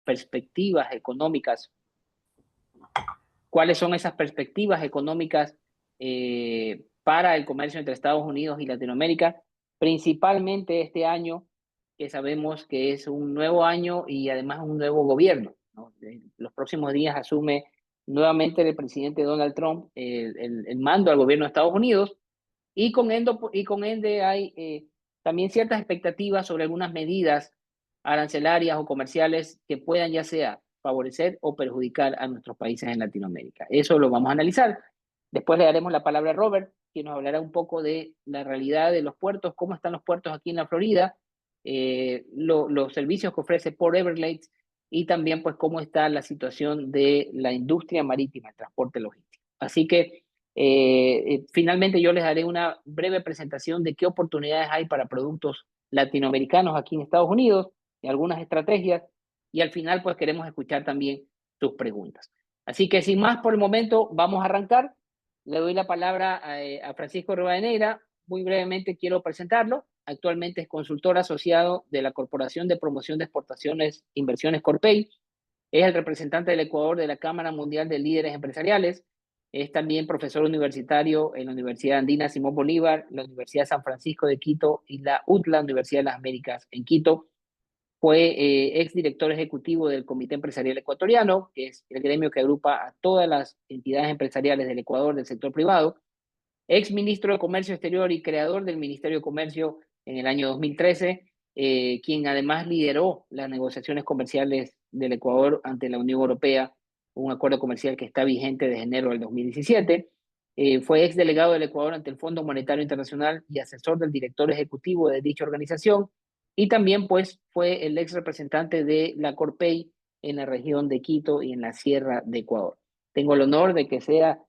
perspectivas económicas. ¿Cuáles son esas perspectivas económicas para el comercio entre Estados Unidos y Latinoamérica? Principalmente este año, que sabemos que es un nuevo año y además un nuevo gobierno, ¿no? Los próximos días asume nuevamente el presidente Donald Trump el mando al gobierno de Estados Unidos, y con ende hay también ciertas expectativas sobre algunas medidas arancelarias o comerciales que puedan ya sea favorecer o perjudicar a nuestros países en Latinoamérica. Eso lo vamos a analizar. Después le daremos la palabra a Robert, quien nos hablará un poco de la realidad de los puertos, cómo están los puertos aquí en la Florida, los servicios que ofrece Port Everglades, y también pues cómo está la situación de la industria marítima, el transporte logístico. Así que finalmente yo les daré una breve presentación de qué oportunidades hay para productos latinoamericanos aquí en Estados Unidos y algunas estrategias, y al final pues queremos escuchar también sus preguntas. Así que sin más por el momento vamos a arrancar. Le doy la palabra a Francisco Rivadeneira. Muy brevemente quiero presentarlo. Actualmente es consultor asociado de la Corporación de Promoción de Exportaciones Inversiones Corpey. Es el representante del Ecuador de la Cámara Mundial de Líderes Empresariales. Es también profesor universitario en la Universidad Andina Simón Bolívar, la Universidad San Francisco de Quito y la UTLA, Universidad de las Américas en Quito. Fue exdirector ejecutivo del Comité Empresarial Ecuatoriano, que es el gremio que agrupa a todas las entidades empresariales del Ecuador del sector privado. Ex ministro de Comercio Exterior y creador del Ministerio de Comercio en el año 2013, quien además lideró las negociaciones comerciales del Ecuador ante la Unión Europea, un acuerdo comercial que está vigente desde enero del 2017. Fue ex delegado del Ecuador ante el Fondo Monetario Internacional y asesor del director ejecutivo de dicha organización, y también pues fue el ex representante de la Corpey en la región de Quito y en la Sierra de Ecuador. Tengo el honor de que sea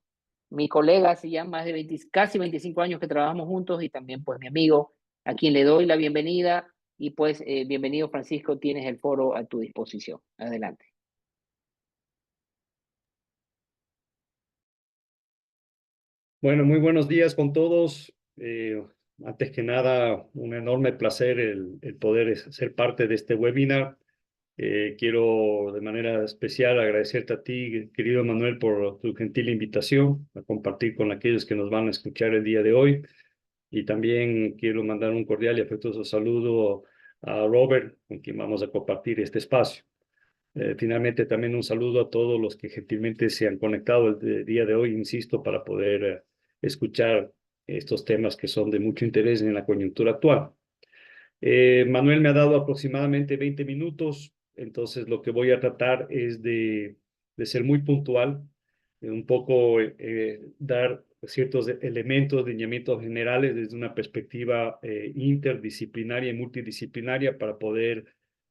mi colega, hace ya más de 20, casi 25 años que trabajamos juntos, y también pues mi amigo, a quien le doy la bienvenida. Y pues bienvenido, Francisco, tienes el foro a tu disposición. Adelante. Bueno, muy buenos días con todos. Antes que nada, un enorme placer el poder ser parte de este webinar. Quiero de manera especial agradecerte a ti, querido Manuel, por tu gentil invitación a compartir con aquellos que nos van a escuchar el día de hoy. Y también quiero mandar un cordial y afectuoso saludo a Robert, con quien vamos a compartir este espacio. Finalmente, también un saludo a todos los que gentilmente se han conectado el día de hoy, insisto, para poder escuchar estos temas que son de mucho interés en la coyuntura actual. Manuel me ha dado aproximadamente 20 minutos, entonces lo que voy a tratar es de ser muy puntual, un poco dar ciertos elementos, lineamientos generales desde una perspectiva interdisciplinaria y multidisciplinaria para poder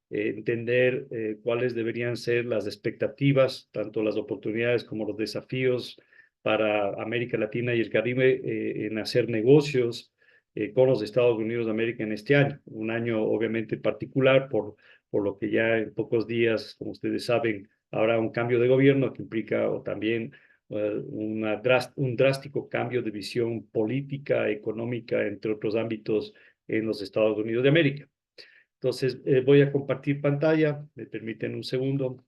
entender cuáles deberían ser las expectativas, tanto las oportunidades como los desafíos para América Latina y el Caribe en hacer negocios con los Estados Unidos de América en este año. Un año obviamente particular por lo que ya en pocos días, como ustedes saben, habrá un cambio de gobierno que implica también un drástico cambio de visión política, económica, entre otros ámbitos en los Estados Unidos de América. Entonces, voy a compartir pantalla. Me permiten un segundo.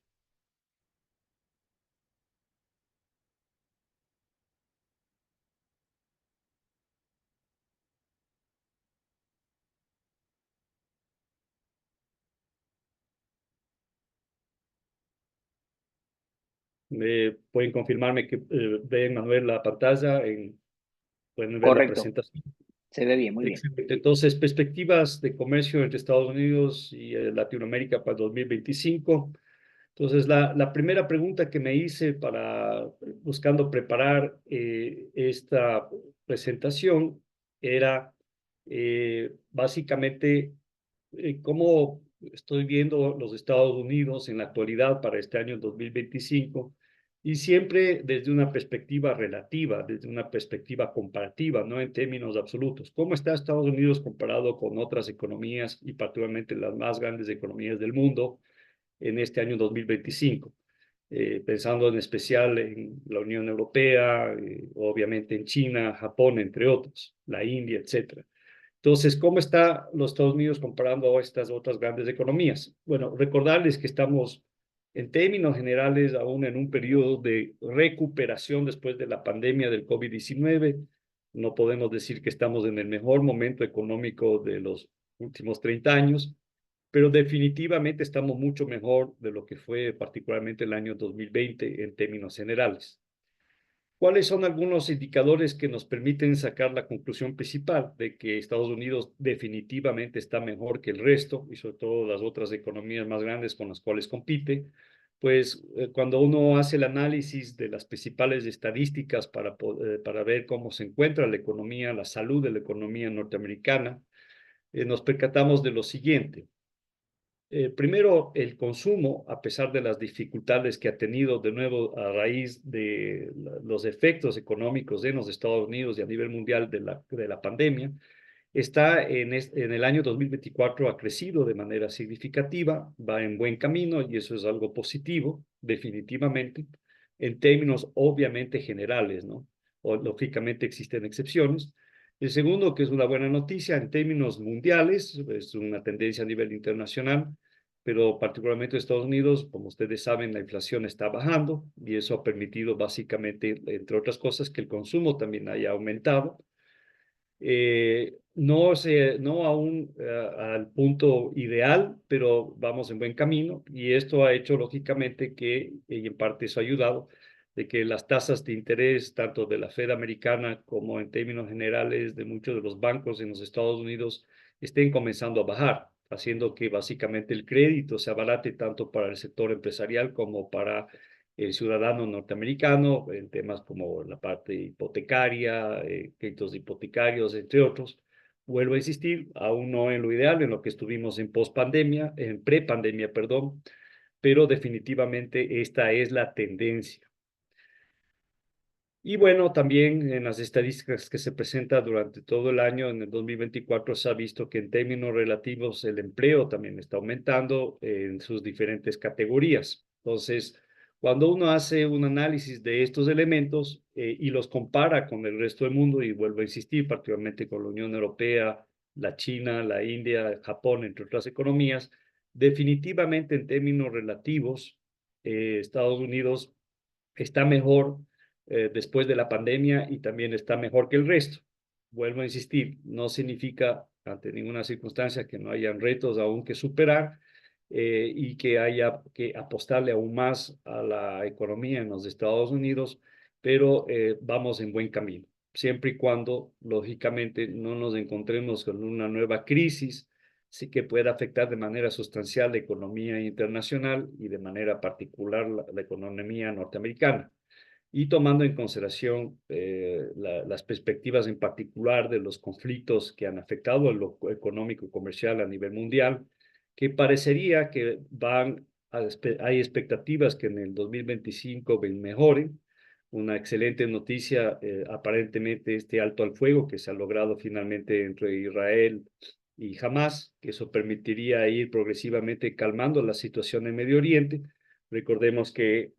Pueden confirmarme que ven, Manuel, la pantalla, pueden ver la Correcto, presentación. se ve bien, muy bien. Excelente. Entonces, perspectivas de comercio entre Estados Unidos y Latinoamérica para 2025. Entonces, la primera pregunta que me hice buscando preparar esta presentación era básicamente cómo estoy viendo los Estados Unidos en la actualidad para este año 2025, y siempre desde una perspectiva relativa, desde una perspectiva comparativa, no en términos absolutos. ¿Cómo está Estados Unidos comparado con otras economías y particularmente las más grandes economías del mundo en este año 2025? Pensando en especial en la Unión Europea, obviamente en China, Japón, entre otros, la India, etcétera. Entonces, ¿cómo está los Estados Unidos comparando a estas otras grandes economías? Bueno, recordarles que estamos En términos generales, aún en un periodo de recuperación después de la pandemia del COVID-19, no podemos decir que estamos en el mejor momento económico de los últimos 30 años, pero definitivamente estamos mucho mejor de lo que fue particularmente el año 2020 en términos generales. ¿Cuáles son algunos indicadores que nos permiten sacar la conclusión principal de que Estados Unidos definitivamente está mejor que el resto y sobre todo las otras economías más grandes con las cuales compite? Pues cuando uno hace el análisis de las principales estadísticas para ver cómo se encuentra la economía, la salud de la economía norteamericana, nos percatamos de lo siguiente. Primero, el consumo, a pesar de las dificultades que ha tenido de nuevo a raíz de los efectos económicos en los Estados Unidos y a nivel mundial de la pandemia, está en el año 2024 ha crecido de manera significativa, va en buen camino y eso es algo positivo, definitivamente, en términos obviamente generales, ¿no? O, lógicamente existen excepciones. El segundo, que es una buena noticia, en términos mundiales, es una tendencia a nivel internacional, pero particularmente en Estados Unidos, como ustedes saben, la inflación está bajando y eso ha permitido básicamente, entre otras cosas, que el consumo también haya aumentado. No aún al punto ideal, pero vamos en buen camino y esto ha hecho lógicamente que, y en parte eso ha ayudado, de que las tasas de interés, tanto de la Fed americana como en términos generales de muchos de los bancos en los Estados Unidos, estén comenzando a bajar, haciendo que básicamente el crédito se abarate tanto para el sector empresarial como para el ciudadano norteamericano en temas como la parte hipotecaria, créditos hipotecarios, entre otros. Vuelvo a insistir, aún no en lo ideal, en lo que estuvimos en pospandemia, en prepandemia, perdón, pero definitivamente esta es la tendencia. Y bueno, también en las estadísticas que se presentan durante todo el año, en el 2024, se ha visto que en términos relativos el empleo también está aumentando en sus diferentes categorías. Entonces, cuando uno hace un análisis de estos elementos y los compara con el resto del mundo, y vuelvo a insistir, particularmente con la Unión Europea, la China, la India, Japón, entre otras economías, definitivamente en términos relativos, Estados Unidos está mejor después de la pandemia y también está mejor que el resto. Vuelvo a insistir, no significa ante ninguna circunstancia que no hayan retos aún que superar y que haya que apostarle aún más a la economía en los Estados Unidos, pero vamos en buen camino, siempre y cuando, lógicamente, no nos encontremos con una nueva crisis sí que pueda afectar de manera sustancial la economía internacional y de manera particular la economía norteamericana y tomando en consideración las perspectivas en particular de los conflictos que han afectado a lo económico y comercial a nivel mundial, que parecería que hay expectativas que en el 2025 mejoren. Una excelente noticia, aparentemente este alto al fuego que se ha logrado finalmente entre Israel y Hamas, que eso permitiría ir progresivamente calmando la situación en Medio Oriente. Recordemos que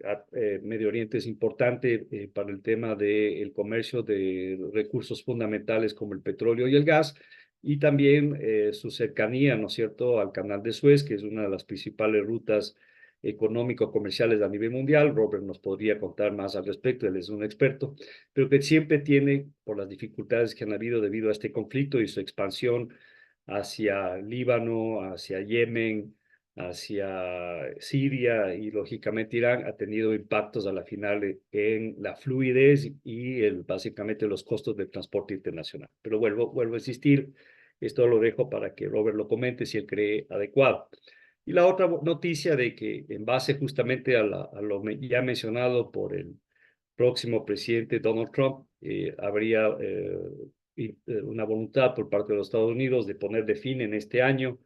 Medio Oriente es importante para el tema del comercio de recursos fundamentales como el petróleo y el gas, y también su cercanía, ¿no es cierto?, al Canal de Suez, que es una de las principales rutas económico-comerciales a nivel mundial. Robert nos podría contar más al respecto, él es un experto, pero que siempre tiene, por las dificultades que han habido debido a este conflicto y su expansión hacia Líbano, hacia Yemen, hacia Siria y lógicamente Irán, ha tenido impactos a la final en la fluidez y básicamente los costos del transporte internacional. Pero vuelvo a insistir, esto lo dejo para que Robert lo comente si él cree adecuado. Y la otra noticia de que en base justamente a lo ya mencionado por el próximo presidente Donald Trump, habría una voluntad por parte de los Estados Unidos de ponerle fin en este año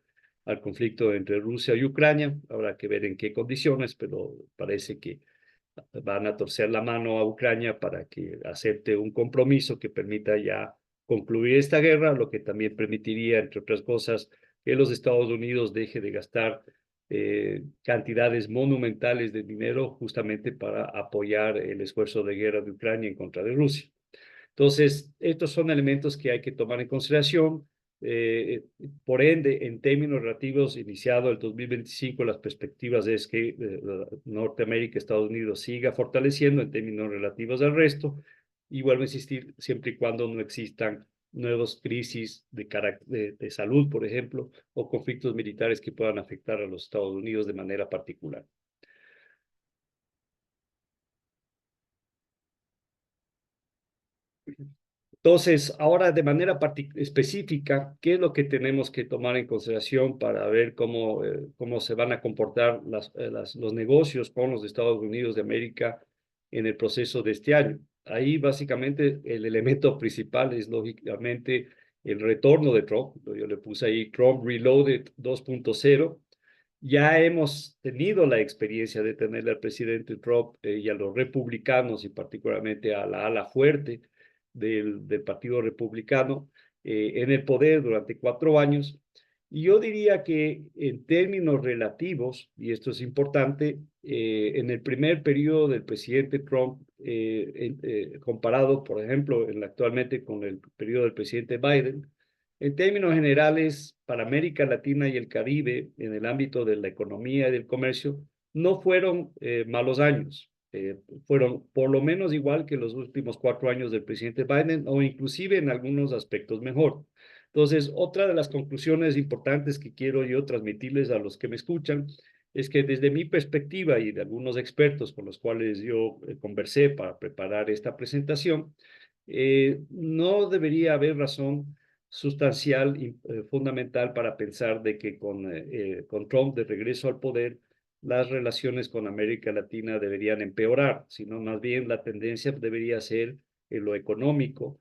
al conflicto entre Rusia y Ucrania. Habrá que ver en qué condiciones, pero parece que van a torcer la mano a Ucrania para que acepte un compromiso que permita ya concluir esta guerra, lo que también permitiría, entre otras cosas, que los Estados Unidos deje de gastar cantidades monumentales de dinero justamente para apoyar el esfuerzo de guerra de Ucrania en contra de Rusia. Entonces, estos son elementos que hay que tomar en consideración. Por ende, en términos relativos, iniciado el 2025, las perspectivas es que Norteamérica, Estados Unidos siga fortaleciendo en términos relativos al resto, y vuelvo a insistir, siempre y cuando no existan nuevas crisis de salud, por ejemplo, o conflictos militares que puedan afectar a los Estados Unidos de manera particular. Entonces, ahora de manera específica, ¿qué es lo que tenemos que tomar en consideración para ver cómo se van a comportar los negocios con los Estados Unidos de América en el proceso de este año? Ahí básicamente el elemento principal es lógicamente el retorno de Trump. Yo le puse ahí Trump Reloaded 2.0. Ya hemos tenido la experiencia de tener al presidente Trump y a los republicanos y particularmente a la ala fuerte del Partido Republicano en el poder durante 4 años. Y yo diría que en términos relativos, y esto es importante, en el primer periodo del presidente Trump, comparado, por ejemplo, actualmente con el periodo del presidente Biden, en términos generales, para América Latina y el Caribe, en el ámbito de la economía y del comercio, no fueron malos años. Fueron por lo menos igual que los últimos 4 años del presidente Biden o inclusive en algunos aspectos mejor. Entonces, otra de las conclusiones importantes que quiero yo transmitirles a los que me escuchan es que desde mi perspectiva y de algunos expertos con los cuales yo conversé para preparar esta presentación, no debería haber razón sustancial y fundamental para pensar de que con Trump de regreso al poder, las relaciones con América Latina deberían empeorar, sino más bien la tendencia debería ser en lo económico,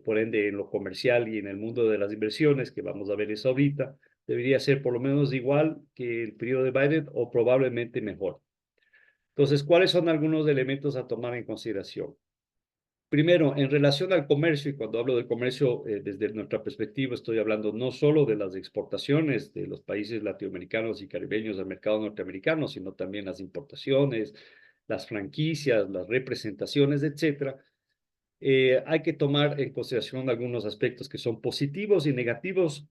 por ende en lo comercial y en el mundo de las inversiones, que vamos a ver eso ahorita, debería ser por lo menos igual que el periodo de Biden o probablemente mejor. Entonces, ¿cuáles son algunos elementos a tomar en consideración? Primero, en relación al comercio, y cuando hablo del comercio desde nuestra perspectiva, estoy hablando no solo de las exportaciones de los países latinoamericanos y caribeños al mercado norteamericano, sino también las importaciones, las franquicias, las representaciones, etcétera. Hay que tomar en consideración algunos aspectos que son positivos y negativos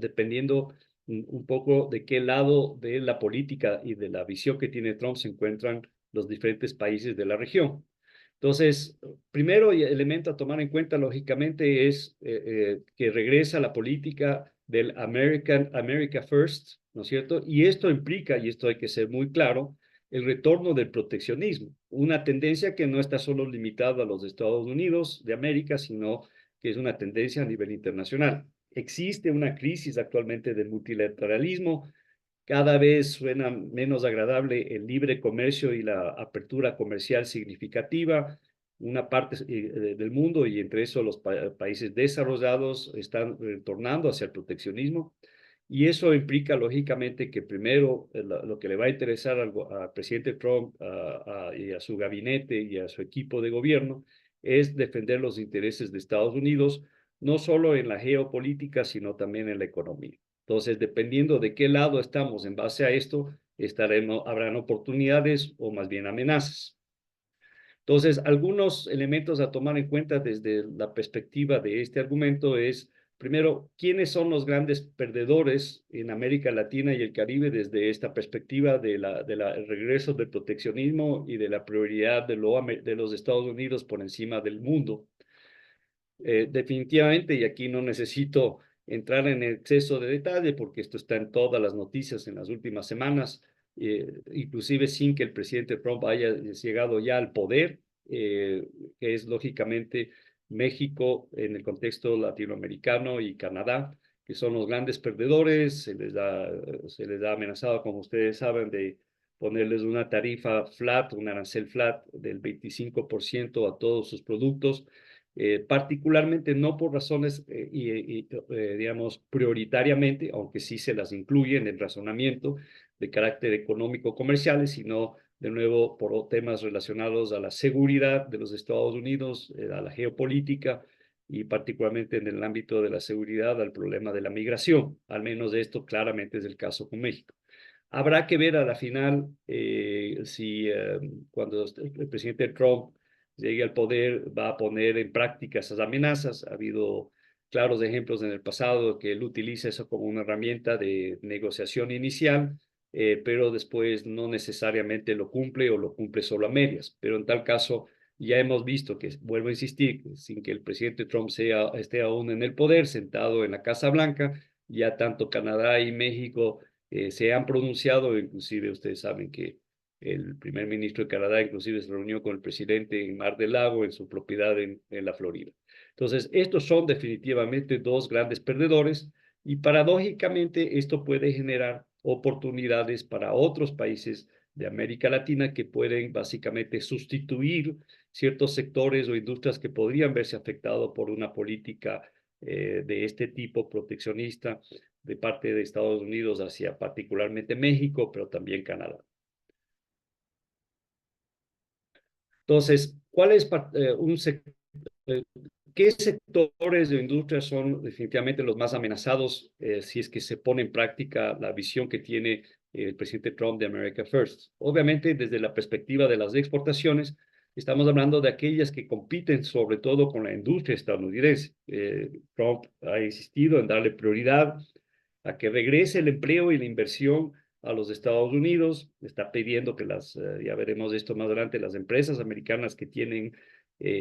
dependiendo un poco de qué lado de la política y de la visión que tiene Trump se encuentran los diferentes países de la región. Entonces, primero elemento a tomar en cuenta, lógicamente, es que regresa la política del America First, ¿no es cierto? Y esto implica, y esto hay que ser muy claro, el retorno del proteccionismo, una tendencia que no está solo limitada a los Estados Unidos de América, sino que es una tendencia a nivel internacional. Existe una crisis actualmente del multilateralismo, cada vez suena menos agradable el libre comercio y la apertura comercial significativa. Una parte del mundo, y entre eso los países desarrollados, están retornando hacia el proteccionismo. Y eso implica, lógicamente, que primero lo que le va a interesar al presidente Trump y a su gabinete y a su equipo de gobierno es defender los intereses de Estados Unidos, no solo en la geopolítica, sino también en la economía. Entonces, dependiendo de qué lado estamos en base a esto, habrán oportunidades o más bien amenazas. Entonces, algunos elementos a tomar en cuenta desde la perspectiva de este argumento es, primero, ¿quiénes son los grandes perdedores en América Latina y el Caribe desde esta perspectiva del regreso del proteccionismo y de la prioridad de los Estados Unidos por encima del mundo? Definitivamente, y aquí no necesito entrar en exceso de detalle porque esto está en todas las noticias en las últimas semanas, inclusive sin que el presidente Trump haya llegado ya al poder, que es lógicamente México en el contexto latinoamericano y Canadá, que son los grandes perdedores. Se les ha amenazado, como ustedes saben, de ponerles una tarifa flat, un arancel flat del 25% a todos sus productos, particularmente no por razones, digamos, prioritariamente, aunque sí se las incluye en el razonamiento de carácter económico-comerciales, sino de nuevo por temas relacionados a la seguridad de los Estados Unidos, a la geopolítica y particularmente en el ámbito de la seguridad al problema de la migración. Al menos esto claramente es el caso con México. Habrá que ver a la final si cuando el presidente Trump llegue al poder va a poner en práctica esas amenazas. Ha habido claros ejemplos en el pasado que él utiliza eso como una herramienta de negociación inicial, pero después no necesariamente lo cumple o lo cumple solo a medias. Pero en tal caso, ya hemos visto que, vuelvo a insistir, sin que el presidente Trump esté aún en el poder, sentado en la Casa Blanca, ya tanto Canadá y México se han pronunciado, inclusive ustedes saben que el primer ministro de Canadá inclusive se reunió con el presidente en Mar del Lago, en su propiedad en la Florida. Entonces, estos son definitivamente dos grandes perdedores y paradójicamente esto puede generar oportunidades para otros países de América Latina que pueden básicamente sustituir ciertos sectores o industrias que podrían verse afectados por una política de este tipo proteccionista de parte de Estados Unidos hacia particularmente México, pero también Canadá. Entonces, ¿cuál es eh, qué sectores de industria son definitivamente los más amenazados si es que se pone en práctica la visión que tiene el presidente Trump de America First? Obviamente, desde la perspectiva de las exportaciones, estamos hablando de aquellas que compiten sobre todo con la industria estadounidense. Trump ha insistido en darle prioridad a que regrese el empleo y la inversión a los Estados Unidos. Está pidiendo que ya veremos esto más adelante, las empresas americanas que tienen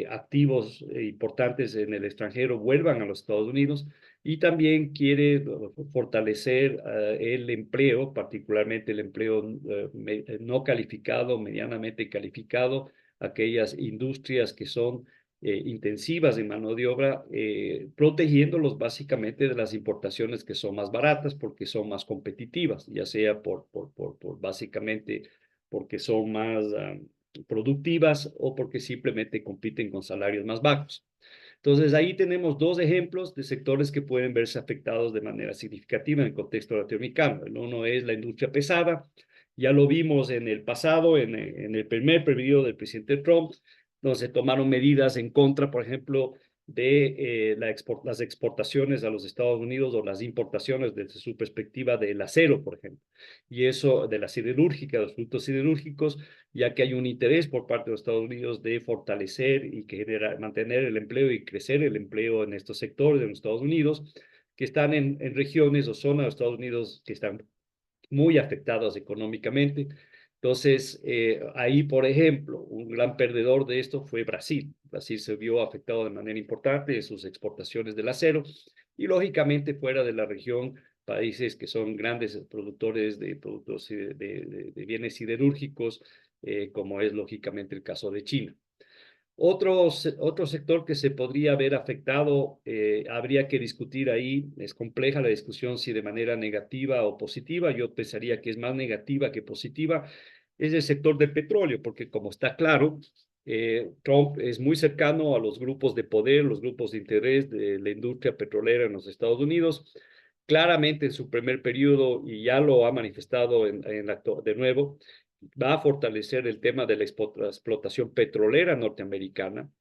activos importantes en el extranjero vuelvan a los Estados Unidos y también quiere fortalecer el empleo, particularmente el empleo no calificado, medianamente calificado, aquellas industrias que son intensivas en mano de obra, protegiéndolos básicamente de las importaciones que son más baratas porque son más competitivas, ya sea por básicamente porque son más productivas o porque simplemente compiten con salarios más bajos. Entonces, ahí tenemos dos ejemplos de sectores que pueden verse afectados de manera significativa en el contexto latinoamericano. El uno es la industria pesada, ya lo vimos en el pasado, en el primer periodo del presidente Trump, donde se tomaron medidas en contra, por ejemplo, de las exportaciones a los Estados Unidos o las importaciones desde su perspectiva del acero, por ejemplo, y eso de la siderúrgica, los productos siderúrgicos, ya que hay un interés por parte de los Estados Unidos de fortalecer y mantener el empleo y crecer el empleo en estos sectores de los Estados Unidos, que están en regiones o zonas de los Estados Unidos que están muy afectadas económicamente. Entonces, ahí, por ejemplo, un gran perdedor de esto fue Brasil. Brasil se vio afectado de manera importante en sus exportaciones del acero y, lógicamente, fuera de la región, países que son grandes productores de productos de bienes siderúrgicos, como es lógicamente el caso de China. Otro sector que se podría haber afectado, habría que discutir ahí, es compleja la discusión si de manera negativa o positiva, yo pensaría que es más negativa que positiva, es el sector del petróleo, porque como está claro, Trump es muy cercano a los grupos de poder, los grupos de interés de la industria petrolera en los Estados Unidos. Claramente en su primer periodo, y ya lo ha manifestado de nuevo, va a fortalecer el tema de la explotación petrolera norteamericana,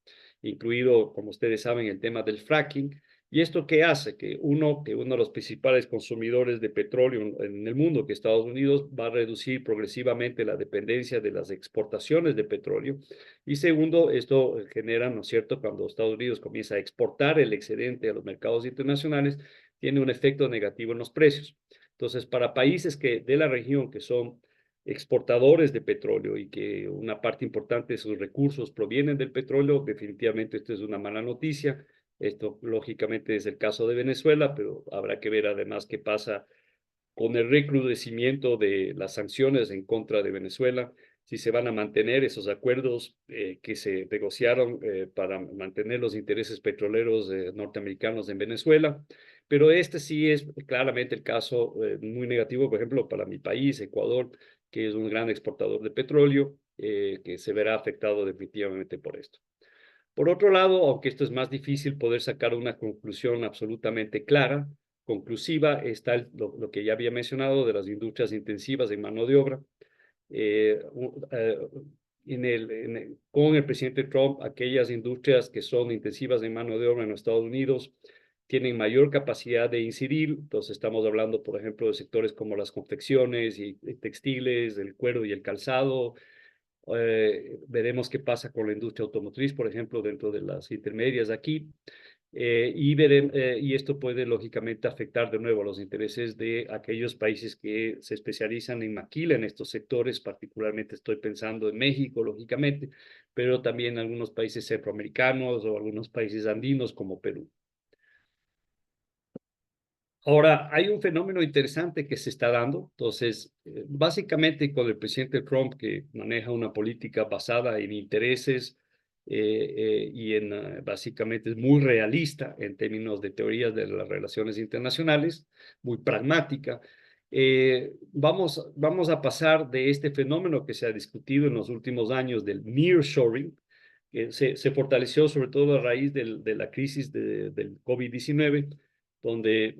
incluido, como ustedes saben, el tema del fracking. ¿Y esto qué hace? Que uno de los principales consumidores de petróleo en el mundo, que Estados Unidos, va a reducir progresivamente la dependencia de las exportaciones de petróleo. Y segundo, esto genera, ¿no es cierto?, cuando Estados Unidos comienza a exportar el excedente a los mercados internacionales, tiene un efecto negativo en los precios. Entonces, para países de la región que son exportadores de petróleo y que una parte importante de sus recursos provienen del petróleo, definitivamente esto es una mala noticia. Esto lógicamente es el caso de Venezuela, pero habrá que ver además qué pasa con el recrudecimiento de las sanciones en contra de Venezuela, si se van a mantener esos acuerdos que se negociaron para mantener los intereses petroleros norteamericanos en Venezuela. Pero este sí es claramente el caso muy negativo, por ejemplo, para mi país, Ecuador, que es un gran exportador de petróleo, que se verá afectado definitivamente por esto. Por otro lado, aunque esto es más difícil poder sacar una conclusión absolutamente clara, conclusiva, está lo que ya había mencionado de las industrias intensivas en mano de obra. Eh, con el presidente Trump, aquellas industrias que son intensivas en mano de obra en los Estados Unidos tienen mayor capacidad de incidir. Entonces estamos hablando, por ejemplo, de sectores como las confecciones y textiles, el cuero y el calzado. Veremos qué pasa con la industria automotriz, por ejemplo, dentro de las intermedias aquí. y esto puede lógicamente afectar de nuevo los intereses de aquellos países que se especializan en maquila en estos sectores, particularmente estoy pensando en México, lógicamente, pero también algunos países centroamericanos o algunos países andinos como Perú. Ahora, hay un fenómeno interesante que se está dando. Entonces, básicamente con el presidente Trump, que maneja una política basada en intereses y básicamente es muy realista en términos de teorías de las relaciones internacionales, muy pragmática. Vamos a pasar de este fenómeno que se ha discutido en los últimos años del nearshoring, que se fortaleció sobre todo a raíz de la crisis del COVID-19, donde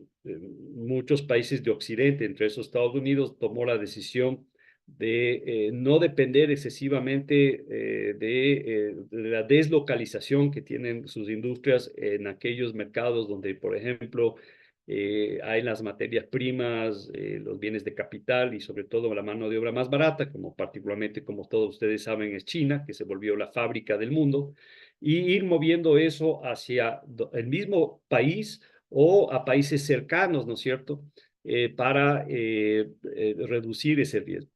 muchos países de Occidente, entre esos Estados Unidos, tomó la decisión de no depender excesivamente de la deslocalización que tienen sus industrias en aquellos mercados donde, por ejemplo, hay las materias primas, los bienes de capital y sobre todo la mano de obra más barata, como particularmente, como todos ustedes saben, es China, que se volvió la fábrica del mundo, y ir moviendo eso hacia el mismo país o a países cercanos, ¿no es cierto?, para reducir ese riesgo.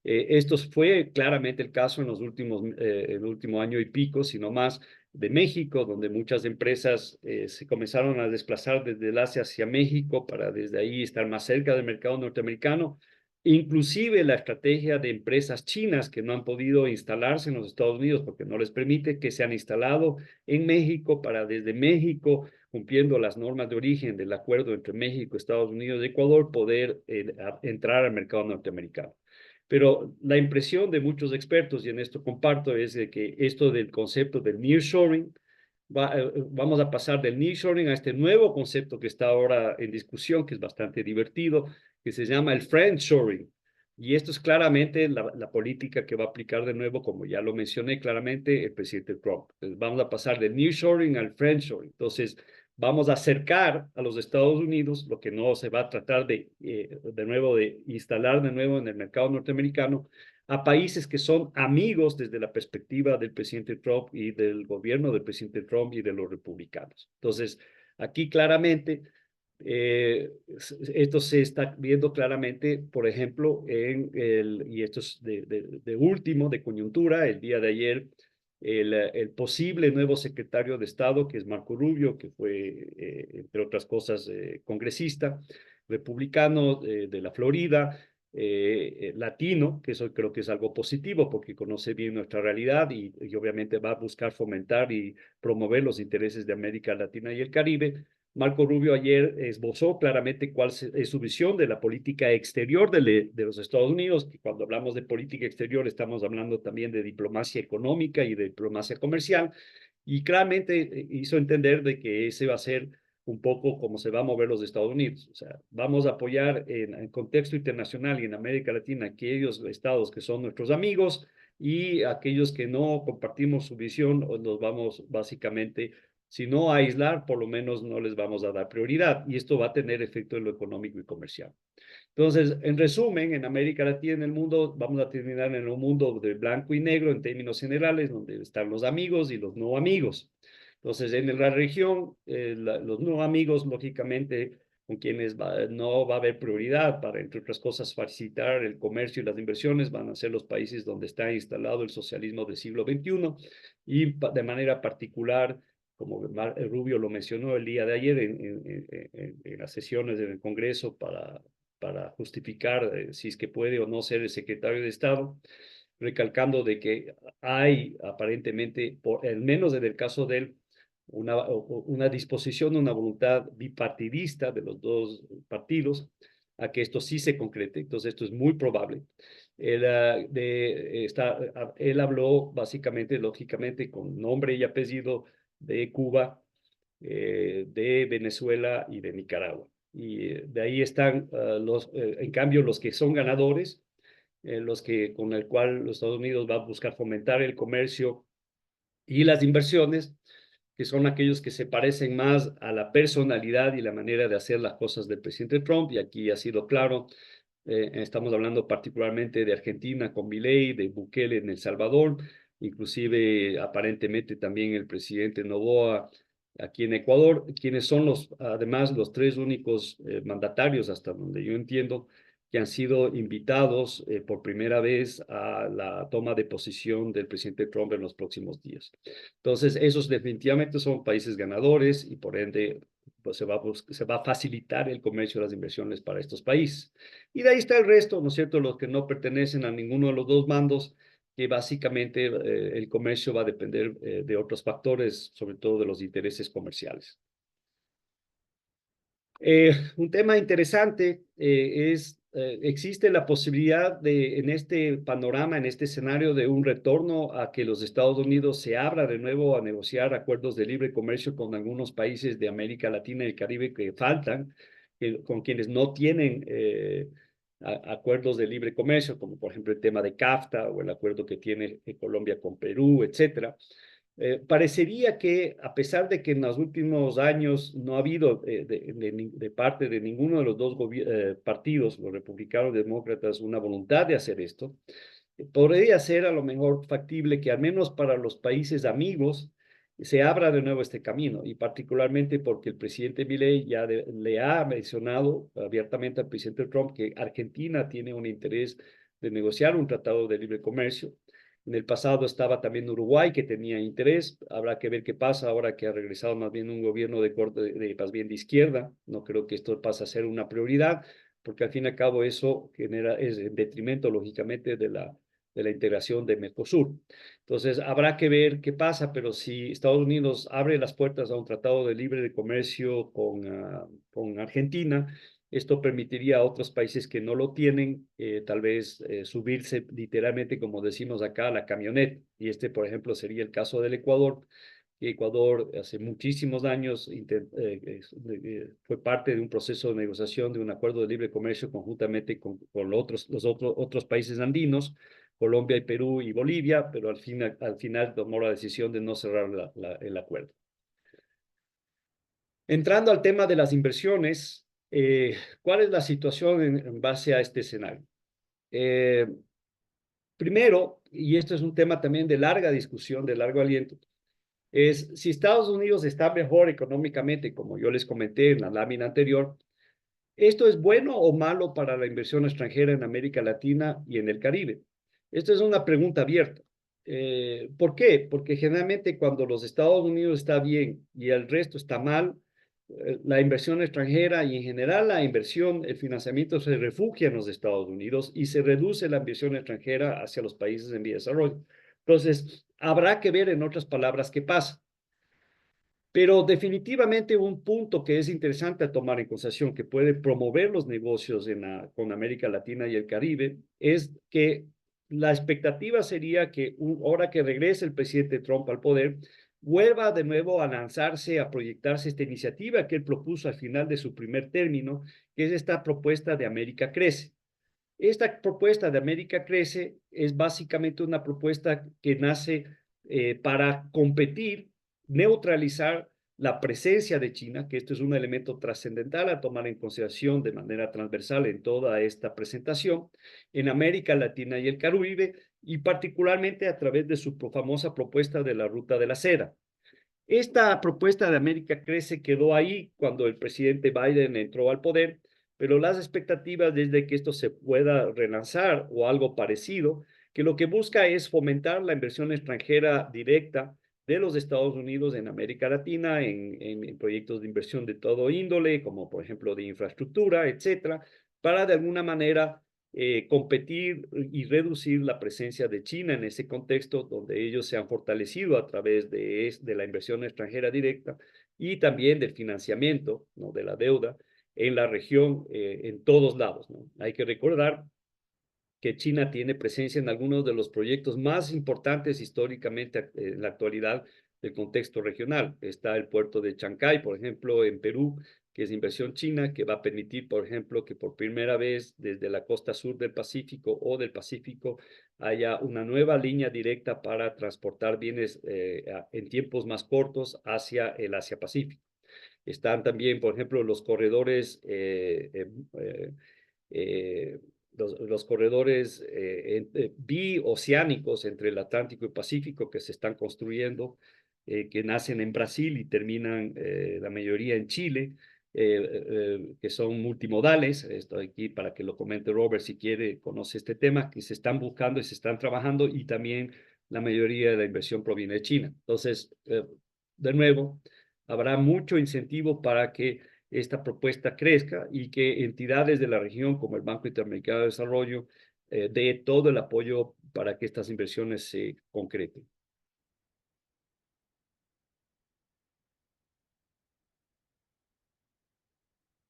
Esto fue claramente el caso en el último año y pico, sino más de México, donde muchas empresas se comenzaron a desplazar desde el Asia hacia México para desde ahí estar más cerca del mercado norteamericano. Inclusive la estrategia de empresas chinas que no han podido instalarse en los Estados Unidos porque no les permite, que se han instalado en México para desde México, cumpliendo las normas de origen del acuerdo entre México, Estados Unidos y Ecuador, poder entrar al mercado norteamericano. Pero la impresión de muchos expertos, y en esto comparto, es de que esto del concepto del nearshoring, vamos a pasar del nearshoring a este nuevo concepto que está ahora en discusión, que es bastante divertido, que se llama el friendshoring. Y esto es claramente la política que va a aplicar de nuevo, como ya lo mencioné claramente, el presidente Trump. Entonces, vamos a pasar del nearshoring al friendshoring. Entonces, vamos a acercar a los Estados Unidos, lo que no se va a tratar de nuevo de instalar de nuevo en el mercado norteamericano, a países que son amigos desde la perspectiva del presidente Trump y del gobierno del presidente Trump y de los republicanos. Entonces, aquí claramente, esto se está viendo claramente, por ejemplo, y esto es de último, de coyuntura, el día de ayer, el posible nuevo secretario de Estado, que es Marco Rubio, que fue, entre otras cosas, congresista republicano de la Florida, latino, que eso creo que es algo positivo porque conoce bien nuestra realidad y obviamente va a buscar fomentar y promover los intereses de América Latina y el Caribe. Marco Rubio ayer esbozó claramente cuál es su visión de la política exterior de los Estados Unidos, que cuando hablamos de política exterior estamos hablando también de diplomacia económica y de diplomacia comercial, y claramente hizo entender de que ese va a ser un poco como se va a mover los Estados Unidos. O sea, vamos a apoyar en contexto internacional y en América Latina aquellos estados que son nuestros amigos y aquellos que no compartimos su visión, nos vamos básicamente, si no a aislar, por lo menos no les vamos a dar prioridad. Y esto va a tener efecto en lo económico y comercial. Entonces, en resumen, en América Latina, en el mundo, vamos a terminar en un mundo de blanco y negro en términos generales, donde están los amigos y los no amigos. Entonces, en la región, los no amigos, lógicamente, con quienes no va a haber prioridad para, entre otras cosas, facilitar el comercio y las inversiones, van a ser los países donde está instalado el socialismo del siglo XXI y de manera particular, como Rubio lo mencionó el día de ayer en las sesiones del Congreso para justificar si es que puede o no ser el secretario de Estado, recalcando de que hay aparentemente, al menos en el caso de él, una disposición, una voluntad bipartidista de los dos partidos a que esto sí se concrete. Entonces, esto es muy probable. Él habló básicamente, lógicamente, con nombre y apellido de Cuba, de Venezuela y de Nicaragua. Y de ahí están en cambio, los que son ganadores, con el cual los Estados Unidos va a buscar fomentar el comercio y las inversiones, que son aquellos que se parecen más a la personalidad y la manera de hacer las cosas del presidente Trump, y aquí ha sido claro, estamos hablando particularmente de Argentina con Milei, de Bukele en El Salvador, inclusive aparentemente también el presidente Noboa aquí en Ecuador, quienes son además los tres únicos mandatarios, hasta donde yo entiendo, que han sido invitados por primera vez a la toma de posición del presidente Trump en los próximos días. Entonces, esos definitivamente son países ganadores y por ende pues, se va a facilitar el comercio y las inversiones para estos países. Y de ahí está el resto, ¿no es cierto?, los que no pertenecen a ninguno de los dos bandos, que básicamente el comercio va a depender de otros factores, sobre todo de los intereses comerciales. Un tema interesante existe la posibilidad de, en este panorama, en este escenario, de un retorno a que los Estados Unidos se abra de nuevo a negociar acuerdos de libre comercio con algunos países de América Latina y el Caribe que faltan, con quienes no tienen acuerdos de libre comercio, como por ejemplo el tema de CAFTA o el acuerdo que tiene Colombia con Perú, etcétera. Parecería que, a pesar de que en los últimos años no ha habido de parte de ninguno de los dos partidos, los republicanos y demócratas, una voluntad de hacer esto, podría ser a lo mejor factible que al menos para los países amigos se abra de nuevo este camino, y particularmente porque el presidente Milei ya le ha mencionado abiertamente al presidente Trump que Argentina tiene un interés de negociar un tratado de libre comercio. En el pasado estaba también Uruguay, que tenía interés. Habrá que ver qué pasa ahora que ha regresado más bien un gobierno de corte, más bien de izquierda. No creo que esto pase a ser una prioridad, porque al fin y al cabo eso es en detrimento, lógicamente, de la integración de Mercosur. Entonces, habrá que ver qué pasa, pero si Estados Unidos abre las puertas a un tratado de libre comercio con Argentina, esto permitiría a otros países que no lo tienen, tal vez subirse literalmente, como decimos acá, a la camioneta. Y este, por ejemplo, sería el caso del Ecuador. Ecuador hace muchísimos años fue parte de un proceso de negociación de un acuerdo de libre comercio conjuntamente con los otros países andinos, Colombia y Perú y Bolivia, pero al final tomó la decisión de no cerrar el acuerdo. Entrando al tema de las inversiones, ¿cuál es la situación en base a este escenario? Primero, y esto es un tema también de larga discusión, de largo aliento, es si Estados Unidos está mejor económicamente, como yo les comenté en la lámina anterior, ¿esto es bueno o malo para la inversión extranjera en América Latina y en el Caribe? Esto es una pregunta abierta. ¿Por qué? Porque generalmente cuando los Estados Unidos está bien y el resto está mal, la inversión extranjera y en general la inversión, el financiamiento se refugia en los Estados Unidos y se reduce la inversión extranjera hacia los países en vía de desarrollo. Entonces, habrá que ver en otras palabras qué pasa. Pero definitivamente un punto que es interesante a tomar en consideración, que puede promover los negocios con América Latina y el Caribe, es que la expectativa sería que ahora que regrese el presidente Trump al poder, vuelva de nuevo a lanzarse, a proyectarse esta iniciativa que él propuso al final de su primer término, que es esta propuesta de América Crece. Esta propuesta de América Crece es básicamente una propuesta que nace para competir, neutralizar la presencia de China, que esto es un elemento trascendental a tomar en consideración de manera transversal en toda esta presentación, en América Latina y el Caribe, y particularmente a través de su famosa propuesta de la Ruta de la Seda. Esta propuesta de América Crece quedó ahí cuando el presidente Biden entró al poder, pero las expectativas desde que esto se pueda relanzar o algo parecido, que lo que busca es fomentar la inversión extranjera directa de los Estados Unidos en América Latina, en proyectos de inversión de todo índole, como por ejemplo de infraestructura, etcétera, para de alguna manera competir y reducir la presencia de China en ese contexto donde ellos se han fortalecido a través de la inversión extranjera directa y también del financiamiento, ¿no?, de la deuda en la región, en todos lados, ¿no? Hay que recordar que China tiene presencia en algunos de los proyectos más importantes históricamente en la actualidad del contexto regional. Está el puerto de Chancay, por ejemplo, en Perú, que es inversión china, que va a permitir, por ejemplo, que por primera vez desde la costa sur del Pacífico o del Pacífico haya una nueva línea directa para transportar bienes en tiempos más cortos hacia el Asia-Pacífico. Están también, por ejemplo, los corredores los corredores bioceánicos entre el Atlántico y Pacífico que se están construyendo que nacen en Brasil y terminan la mayoría en Chile, que son multimodales. Estoy aquí para que lo comente Robert si quiere, conoce este tema, que se están buscando y se están trabajando, y también la mayoría de la inversión proviene de China. Entonces, de nuevo, habrá mucho incentivo para que esta propuesta crezca y que entidades de la región como el Banco Interamericano de Desarrollo dé todo el apoyo para que estas inversiones se concreten.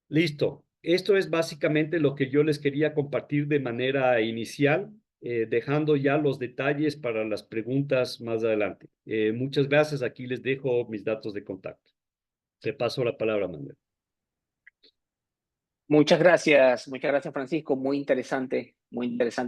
Listo. Esto es básicamente lo que yo les quería compartir de manera inicial, dejando ya los detalles para las preguntas más adelante. Muchas gracias. Aquí les dejo mis datos de contacto. Te paso la palabra, Manuel. Muchas gracias Francisco. Muy interesante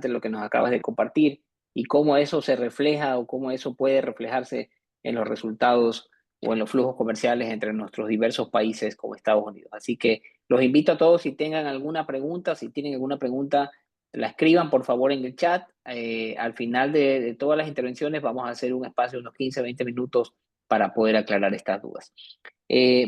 lo que nos acabas de compartir y cómo eso se refleja o cómo eso puede reflejarse en los resultados o en los flujos comerciales entre nuestros diversos países como Estados Unidos. Así que los invito a todos, si tengan alguna pregunta, si tienen alguna pregunta, la escriban por favor en el chat. Al final de todas las intervenciones vamos a hacer un espacio de unos 15, 20 minutos para poder aclarar estas dudas.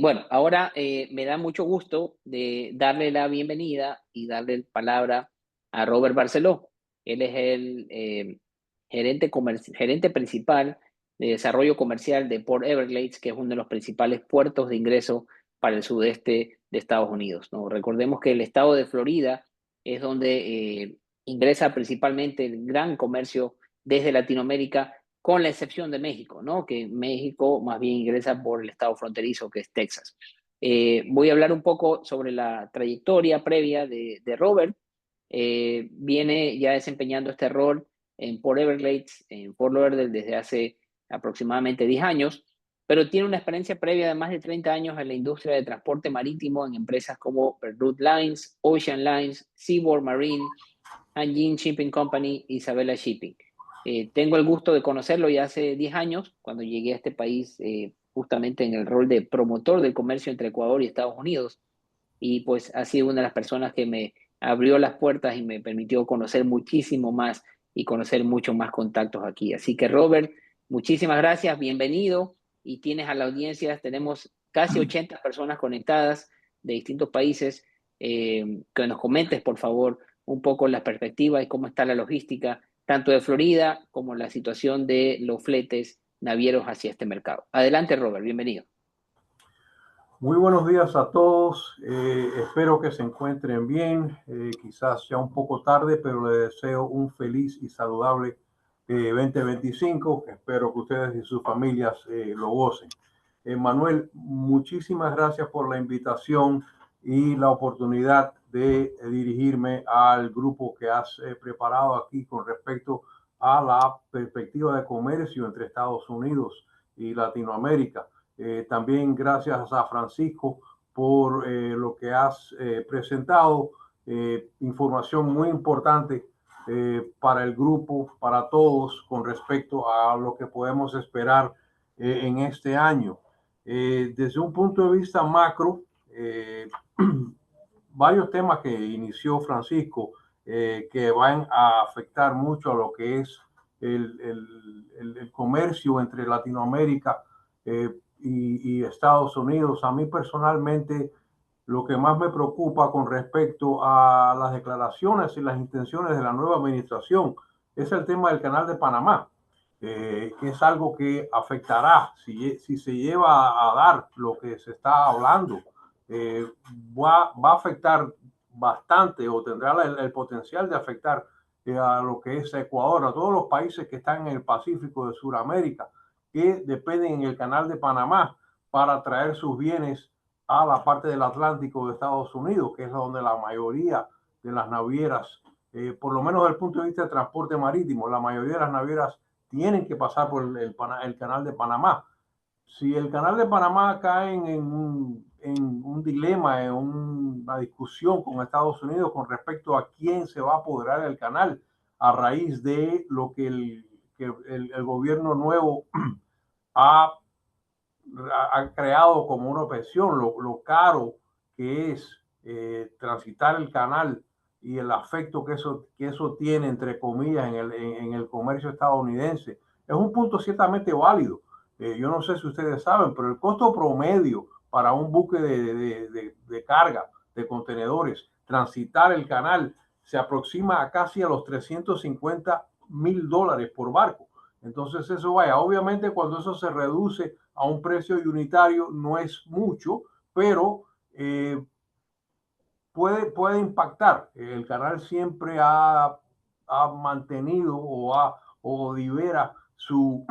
Bueno, ahora me da mucho gusto de darle la bienvenida y darle la palabra a Robert Barceló. Él es el gerente principal de desarrollo comercial de Port Everglades, que es uno de los principales puertos de ingreso para el sudeste de Estados Unidos, ¿no? Recordemos que el estado de Florida es donde ingresa principalmente el gran comercio desde Latinoamérica, con la excepción de México, ¿no? Que México más bien ingresa por el estado fronterizo que es Texas. Voy a hablar un poco sobre la trayectoria previa de Robert. Viene ya desempeñando este rol en Port Everglades, en Fort Lauderdale, desde hace aproximadamente 10 años, pero tiene una experiencia previa de más de 30 años en la industria de transporte marítimo en empresas como Root Lines, Ocean Lines, Seaboard Marine, Hanjin Shipping Company, Isabella Shipping. Tengo el gusto de conocerlo ya hace 10 años, cuando llegué a este país justamente en el rol de promotor del comercio entre Ecuador y Estados Unidos. Y pues ha sido una de las personas que me abrió las puertas y me permitió conocer muchísimo más y conocer muchos más contactos aquí. Así que Robert, muchísimas gracias, bienvenido. Y tienes a la audiencia, tenemos casi 80 personas conectadas de distintos países. Que nos comentes, por favor, un poco la perspectiva y cómo está la logística, tanto de Florida como la situación de los fletes navieros hacia este mercado. Adelante, Robert, bienvenido. Muy buenos días a todos. Espero que se encuentren bien. Quizás ya un poco tarde, pero les deseo un feliz y saludable 2025. Espero que ustedes y sus familias lo gocen. Manuel, muchísimas gracias por la invitación y la oportunidad de dirigirme al grupo que has preparado aquí con respecto a la perspectiva de comercio entre Estados Unidos y Latinoamérica. También gracias a Francisco por lo que has presentado, información muy importante para el grupo, para todos, con respecto a lo que podemos esperar en este año. Desde un punto de vista macro, varios temas que inició Francisco que van a afectar mucho a lo que es el comercio entre Latinoamérica y Estados Unidos. A mí personalmente, lo que más me preocupa con respecto a las declaraciones y las intenciones de la nueva administración es el tema del Canal de Panamá, que es algo que afectará si se lleva a dar lo que se está hablando. Va a afectar bastante, o tendrá el potencial de afectar a lo que es Ecuador, a todos los países que están en el Pacífico de Sudamérica, que dependen en el Canal de Panamá para traer sus bienes a la parte del Atlántico de Estados Unidos, que es donde la mayoría de las navieras, por lo menos desde el punto de vista de transporte marítimo, la mayoría de las navieras tienen que pasar por el Canal de Panamá. Si el Canal de Panamá cae en un dilema, en una discusión con Estados Unidos con respecto a quién se va a apoderar del canal a raíz de lo que el gobierno nuevo ha creado como una opción, lo caro que es transitar el canal y el afecto que eso tiene, entre comillas, en el comercio estadounidense. Es un punto ciertamente válido. Yo no sé si ustedes saben, pero el costo promedio para un buque de carga, de contenedores, transitar el canal, se aproxima a casi a los $350,000 por barco. Entonces eso vaya, obviamente cuando eso se reduce a un precio unitario no es mucho, pero puede impactar. El canal siempre ha mantenido o libera su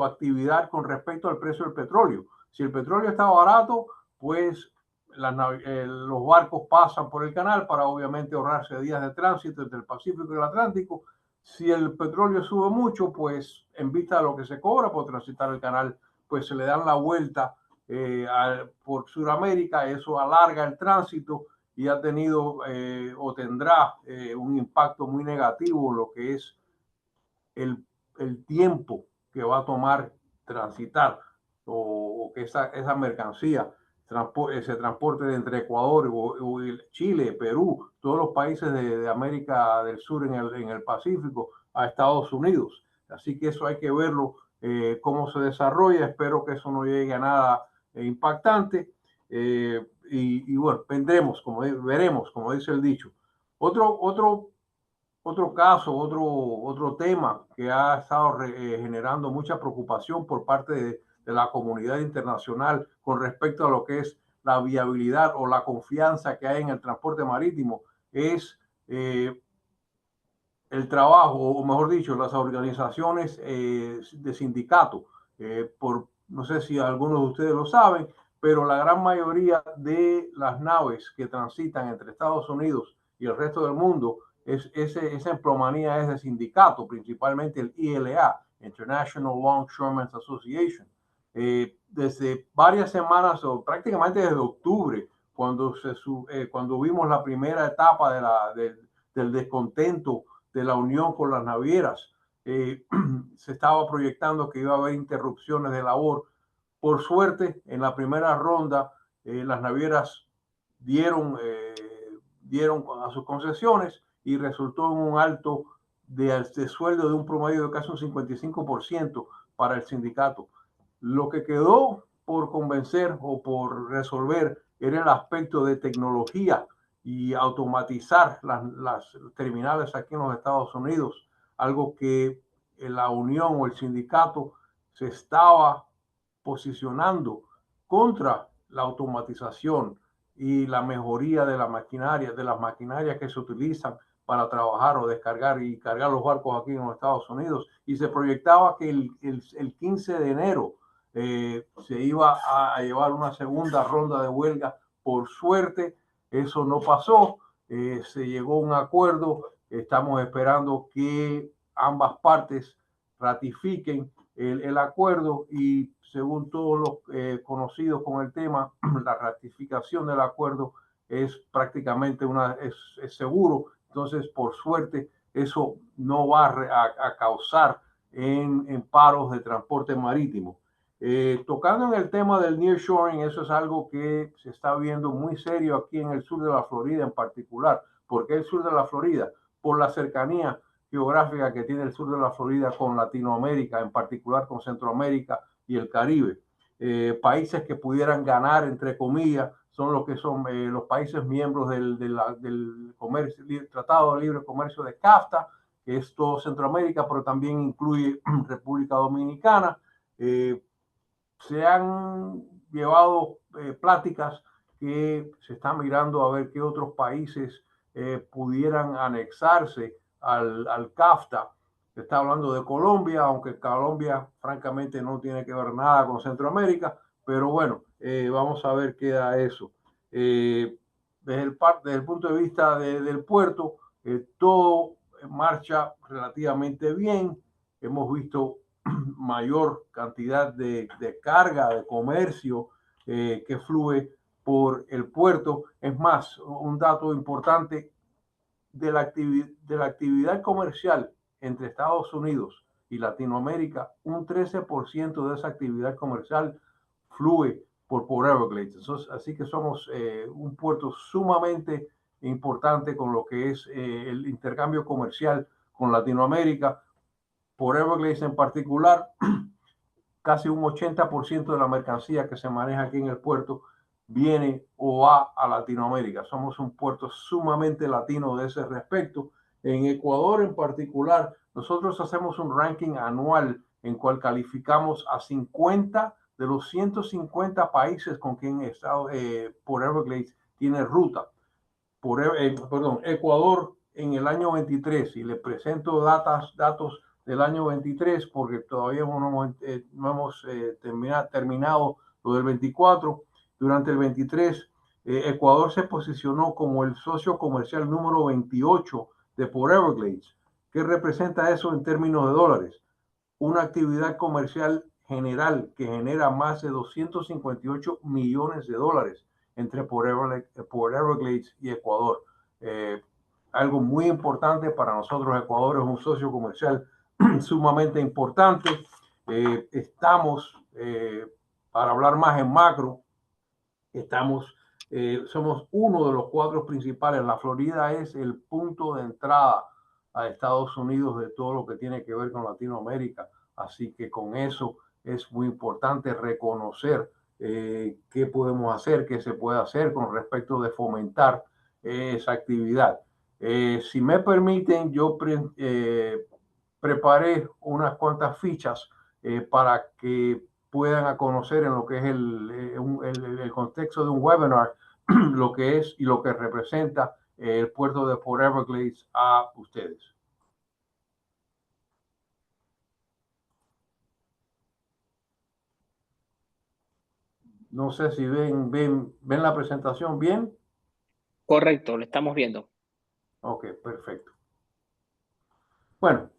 actividad con respecto al precio del petróleo. Si el petróleo está barato, pues los barcos pasan por el canal para obviamente ahorrarse días de tránsito entre el Pacífico y el Atlántico. Si el petróleo sube mucho, pues en vista de lo que se cobra por transitar el canal, pues se le dan la vuelta por Sudamérica, eso alarga el tránsito y ha tenido o tendrá un impacto muy negativo en lo que es el tiempo que va a tomar transitar o que esa mercancía se transporte entre Ecuador o Chile, Perú, todos los países de América del Sur en el Pacífico a Estados Unidos. Así que eso hay que verlo, cómo se desarrolla. Espero que eso no llegue a nada impactante. Y bueno, veremos, como dice el dicho. Otro caso, otro tema que ha estado generando mucha preocupación por parte de la comunidad internacional con respecto a lo que es la viabilidad o la confianza que hay en el transporte marítimo es el trabajo, o mejor dicho, las organizaciones de sindicato. No sé si algunos de ustedes lo saben, pero la gran mayoría de las naves que transitan entre Estados Unidos y el resto del mundo, esa empleomanía es de sindicato, principalmente el ILA, International Longshoremen's Association. Desde varias semanas, o prácticamente desde octubre, cuando vimos la primera etapa del descontento de la unión con las navieras, se estaba proyectando que iba a haber interrupciones de labor. Por suerte, en la primera ronda, las navieras dieron a sus concesiones y resultó en un alto de sueldo de un promedio de casi un 55% para el sindicato. Lo que quedó por convencer o por resolver era el aspecto de tecnología y automatizar las terminales aquí en los Estados Unidos, algo que la unión o el sindicato se estaba posicionando contra la automatización y la mejoría de las maquinarias que se utilizan para trabajar o descargar y cargar los barcos aquí en los Estados Unidos. Y se proyectaba que el 15 de enero se iba a llevar una segunda ronda de huelga. Por suerte, eso no pasó. Se llegó a un acuerdo. Estamos esperando que ambas partes ratifiquen el acuerdo y según todos los conocidos con el tema, la ratificación del acuerdo es prácticamente es seguro. Entonces, por suerte, eso no va a causar en paros de transporte marítimo. Tocando en el tema del nearshoring, eso es algo que se está viendo muy serio aquí en el sur de la Florida en particular. ¿Por qué el sur de la Florida? Por la cercanía geográfica que tiene el sur de la Florida con Latinoamérica, en particular con Centroamérica y el Caribe. Países que pudieran ganar, entre comillas, son los que son los países miembros del Tratado de Libre Comercio de CAFTA, que es todo Centroamérica, pero también incluye República Dominicana. Se han llevado pláticas que se están mirando a ver qué otros países pudieran anexarse al CAFTA. Se está hablando de Colombia, aunque Colombia francamente no tiene que ver nada con Centroamérica, pero bueno, vamos a ver qué da eso. Desde el punto de vista del puerto, todo marcha relativamente bien. Hemos visto mayor cantidad de carga, de comercio que fluye por el puerto. Es más, un dato importante de la actividad comercial entre Estados Unidos y Latinoamérica, un 13% de esa actividad comercial fluye por Everglades. Así que somos un puerto sumamente importante con lo que es el intercambio comercial con Latinoamérica. Por Everglades en particular, casi un 80% de la mercancía que se maneja aquí en el puerto viene o va a Latinoamérica. Somos un puerto sumamente latino de ese respecto. En Ecuador en particular, nosotros hacemos un ranking anual en cual calificamos a 50 de los 150 países con quien por Everglades tiene ruta. Perdón, Ecuador en el año 23, y le presento datos del año 23 porque todavía no hemos terminado lo del 24. Durante el 23, Ecuador se posicionó como el socio comercial número 28 de Port Everglades. ¿Qué representa eso en términos de dólares? Una actividad comercial general que genera más de 258 millones de dólares entre Port Everglades y Ecuador. Algo muy importante para nosotros. Ecuador es un socio comercial sumamente importante. Estamos, para hablar más en macro, somos uno de los 4 principales. La Florida es el punto de entrada a Estados Unidos de todo lo que tiene que ver con Latinoamérica. Así que con eso es muy importante reconocer qué podemos hacer, qué se puede hacer con respecto de fomentar esa actividad. Si me permiten, yo preparé unas cuantas fichas para que puedan conocer en lo que es el contexto de un webinar, lo que es y lo que representa el puerto de Port Everglades a ustedes. No sé si ven la presentación bien. Correcto, lo estamos viendo. Ok, perfecto. Bueno,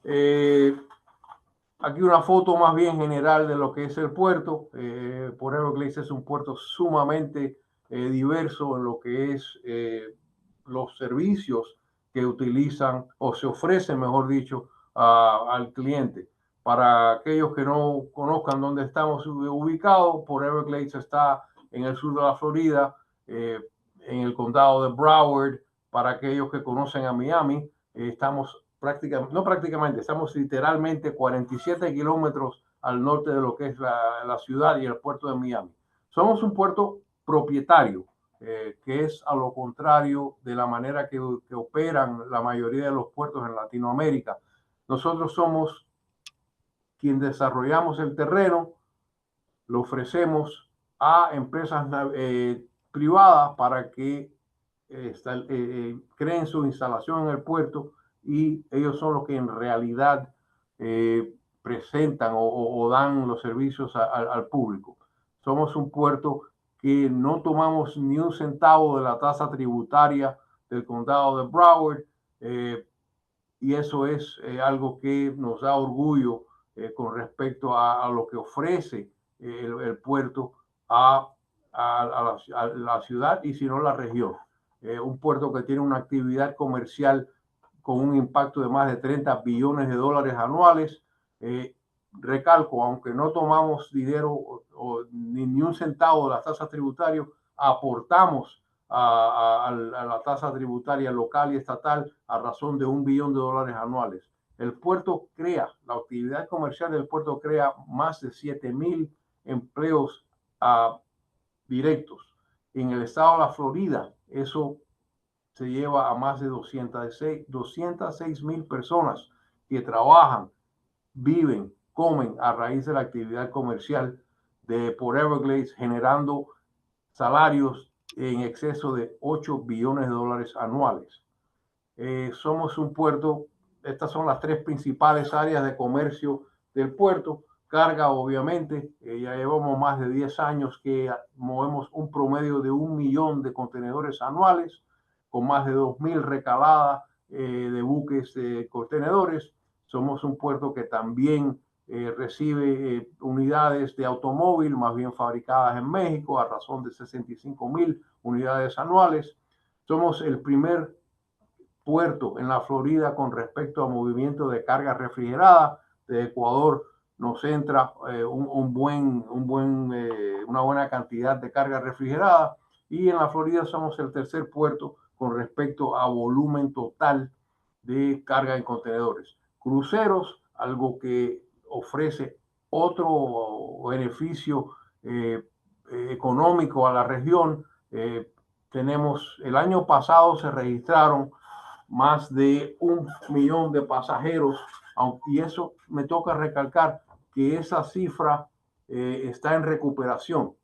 aquí una foto más bien general de lo que es el puerto. Port Everglades es un puerto sumamente diverso en lo que es los servicios que utilizan o se ofrecen, mejor dicho, al cliente. Para aquellos que no conozcan dónde estamos ubicados, Port Everglades está en el sur de la Florida, en el condado de Broward. Para aquellos que conocen a Miami, estamos estamos literalmente 47 kilómetros al norte de lo que es la ciudad y el puerto de Miami. Somos un puerto propietario, que es a lo contrario de la manera que operan la mayoría de los puertos en Latinoamérica. Nosotros somos quien desarrollamos el terreno, lo ofrecemos a empresas privadas para que creen su instalación en el puerto, y ellos son los que en realidad presentan o dan los servicios al público. Somos un puerto que no tomamos ni un centavo de la tasa tributaria del condado de Broward, y eso es algo que nos da orgullo con respecto a lo que ofrece el puerto a la ciudad y si no la región. Un puerto que tiene una actividad comercial con un impacto de más de 30 billones de dólares anuales. Recalco, aunque no tomamos dinero ni un centavo de las tasas tributarias, aportamos a la tasa tributaria local y estatal a razón de $1 billón anuales. El puerto la actividad comercial del puerto crea más de 7,000 empleos directos. En el estado de la Florida, eso se lleva a más de 206,000 personas que trabajan, viven, comen a raíz de la actividad comercial de Port Everglades, generando salarios en exceso de $8 billones anuales. Somos un puerto, estas son las 3 principales áreas de comercio del puerto. Carga, obviamente, ya llevamos más de 10 años que movemos un promedio de 1 millón de contenedores anuales, con más de 2,000 recaladas de buques de contenedores. Somos un puerto que también recibe unidades de automóvil, más bien fabricadas en México, a razón de 65,000 unidades anuales. Somos el primer puerto en la Florida con respecto a movimiento de carga refrigerada. De Ecuador nos entra una buena cantidad de carga refrigerada, y en la Florida somos el tercer puerto con respecto a volumen total de carga en contenedores. Cruceros, algo que ofrece otro beneficio económico a la región. Tenemos, el año pasado se registraron más de 1 millón de pasajeros, y eso me toca recalcar que esa cifra está en recuperación.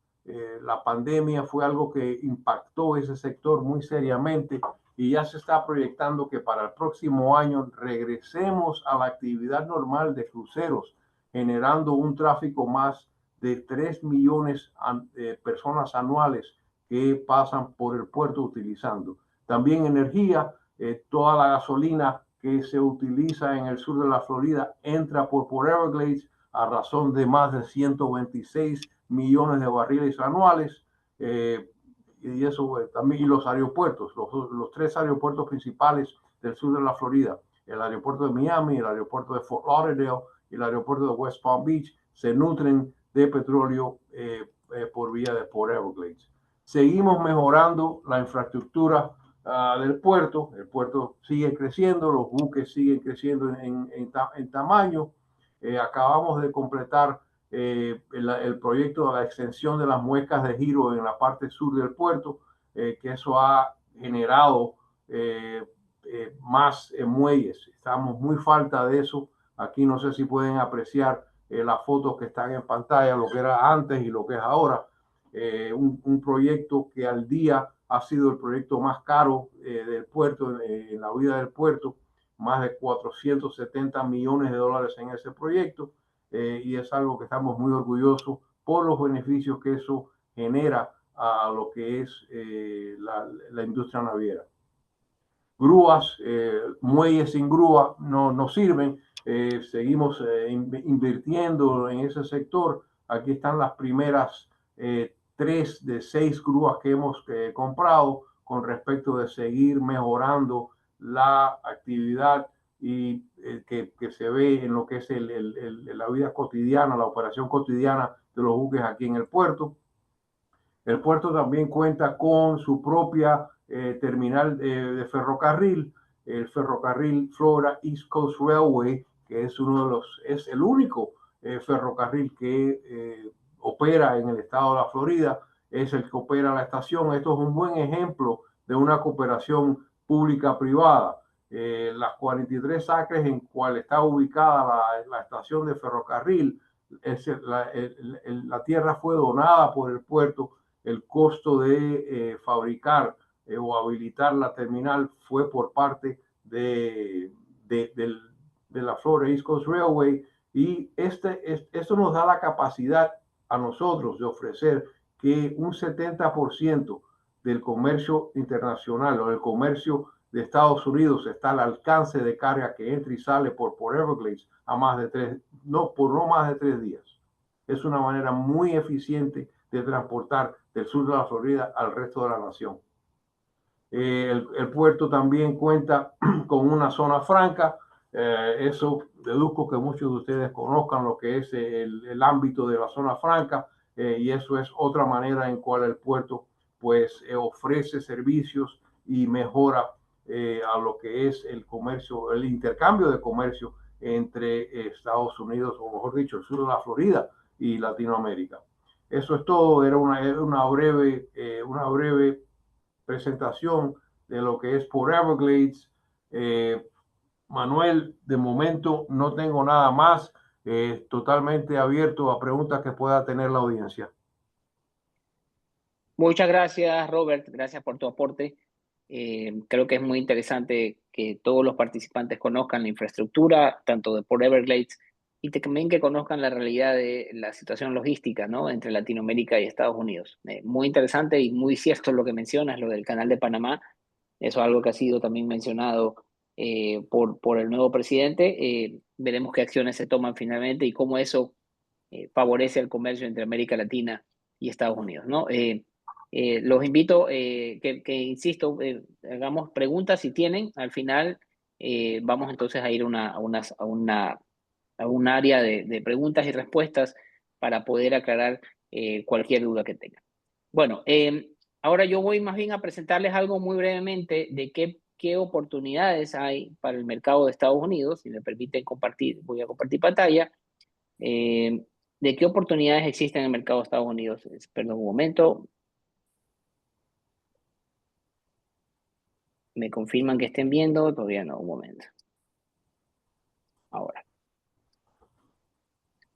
La pandemia fue algo que impactó ese sector muy seriamente y ya se está proyectando que para el próximo año regresemos a la actividad normal de cruceros, generando un tráfico más de 3 millones de personas anuales que pasan por el puerto utilizando. También energía, toda la gasolina que se utiliza en el sur de la Florida entra por Everglades a razón de más de 126 millones de barriles anuales. Y eso también, y los aeropuertos, los 3 aeropuertos principales del sur de la Florida, el aeropuerto de Miami, el aeropuerto de Fort Lauderdale y el aeropuerto de West Palm Beach, se nutren de petróleo por vía de Port Everglades. Seguimos mejorando la infraestructura del puerto. El puerto sigue creciendo, los buques siguen creciendo en tamaño. Acabamos de completar el proyecto de la extensión de las muescas de giro en la parte sur del puerto, que eso ha generado más muelles. Estamos muy falta de eso. Aquí no sé si pueden apreciar las fotos que están en pantalla, lo que era antes y lo que es ahora. Un proyecto que al día ha sido el proyecto más caro del puerto, en la vida del puerto, más de 470 millones de dólares en ese proyecto, y es algo que estamos muy orgullosos por los beneficios que eso genera a lo que es la industria naviera. Grúas, muelles sin grúa no sirven. Seguimos invirtiendo en ese sector. Aquí están las primeras 3 de 6 grúas que hemos comprado con respecto de seguir mejorando la actividad y que se ve en lo que es la vida cotidiana, la operación cotidiana de los buques aquí en el puerto. El puerto también cuenta con su propia terminal de ferrocarril, el ferrocarril Florida East Coast Railway, que es el único ferrocarril que opera en el estado de la Florida, es el que opera la estación. Esto es un buen ejemplo de una cooperación pública-privada. Las 43 acres en cual está ubicada la estación de ferrocarril, la tierra fue donada por el puerto. El costo de fabricar o habilitar la terminal fue por parte de la Florida East Coast Railway, y esto nos da la capacidad a nosotros de ofrecer que un 70% del comercio internacional o del comercio de Estados Unidos está al alcance de carga que entra y sale por Everglades a más de no más de 3 días. Es una manera muy eficiente de transportar del sur de la Florida al resto de la nación. El puerto también cuenta con una zona franca. Eso deduzco que muchos de ustedes conozcan lo que es el ámbito de la zona franca, y eso es otra manera en cual el puerto pues ofrece servicios y mejora a lo que es el comercio, el intercambio de comercio entre Estados Unidos, o mejor dicho, el sur de la Florida y Latinoamérica. Eso es todo. Era una breve presentación de lo que es Port Everglades. Manuel, de momento no tengo nada más. Totalmente abierto a preguntas que pueda tener la audiencia. Muchas gracias, Robert. Gracias por tu aporte. Creo que es muy interesante que todos los participantes conozcan la infraestructura, tanto de Port Everglades, y también que conozcan la realidad de la situación logística, ¿no?, entre Latinoamérica y Estados Unidos. Muy interesante y muy cierto lo que mencionas, lo del Canal de Panamá. Eso es algo que ha sido también mencionado por el nuevo presidente. Veremos qué acciones se toman finalmente y cómo eso favorece el comercio entre América Latina y Estados Unidos, ¿no? Los invito que insisto, hagamos preguntas si tienen. Al final vamos entonces a ir a un área de preguntas y respuestas para poder aclarar cualquier duda que tengan. Bueno, ahora yo voy más bien a presentarles algo muy brevemente de qué oportunidades hay para el mercado de Estados Unidos. Si me permiten compartir, voy a compartir pantalla. de qué oportunidades existen en el mercado de Estados Unidos. Perdón un momento. Me confirman que estén viendo, todavía no, un momento. Ahora.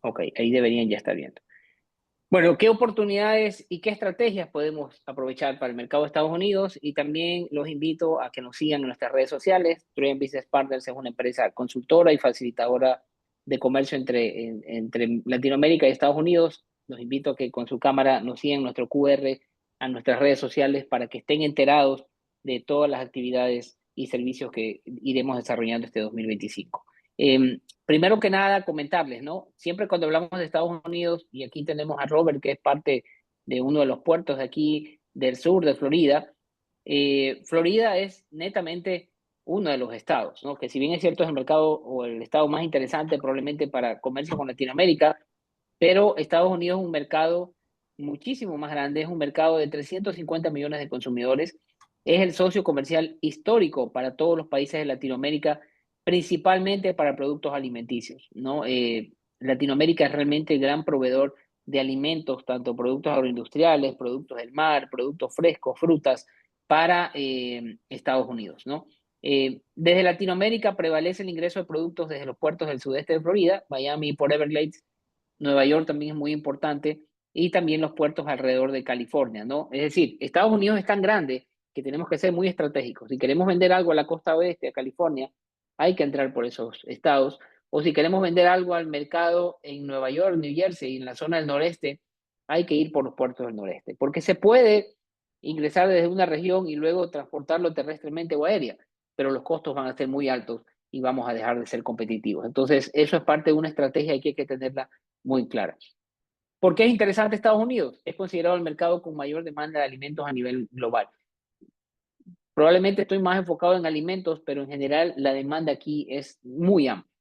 Ok, ahí deberían ya estar viendo. Bueno, ¿qué oportunidades y qué estrategias podemos aprovechar para el mercado de Estados Unidos? Y también los invito a que nos sigan en nuestras redes sociales. Trillium Business Partners es una empresa consultora y facilitadora de comercio entre Latinoamérica y Estados Unidos. Los invito a que con su cámara nos sigan nuestro QR a nuestras redes sociales para que estén enterados de todas las actividades y servicios que iremos desarrollando este 2025. Primero que nada, comentarles, ¿no? Siempre cuando hablamos de Estados Unidos, y aquí tenemos a Robert, que es parte de uno de los puertos de aquí del sur de Florida, Florida es netamente uno de los estados, ¿no? Que si bien es cierto es el mercado o el estado más interesante probablemente para comercio con Latinoamérica, pero Estados Unidos es un mercado muchísimo más grande, es un mercado de 350 millones de consumidores, es el socio comercial histórico para todos los países de Latinoamérica, principalmente para productos alimenticios, ¿no? Latinoamérica es realmente el gran proveedor de alimentos, tanto productos agroindustriales, productos del mar, productos frescos, frutas, para Estados Unidos, ¿no? Desde Latinoamérica prevalece el ingreso de productos desde los puertos del sudeste de Florida, Miami y Port Everglades. Nueva York también es muy importante, y también los puertos alrededor de California, ¿no? Es decir, Estados Unidos es tan grande que tenemos que ser muy estratégicos. Si queremos vender algo a la costa oeste, a California, hay que entrar por esos estados. O si queremos vender algo al mercado en Nueva York, New Jersey y en la zona del noreste, hay que ir por los puertos del noreste, porque se puede ingresar desde una región y luego transportarlo terrestremente o aérea, pero los costos van a ser muy altos y vamos a dejar de ser competitivos. Entonces, eso es parte de una estrategia que hay que tenerla muy clara. ¿Por qué es interesante Estados Unidos? Es considerado el mercado con mayor demanda de alimentos a nivel global. Probablemente estoy más enfocado en alimentos, pero en general la demanda aquí es muy amplia.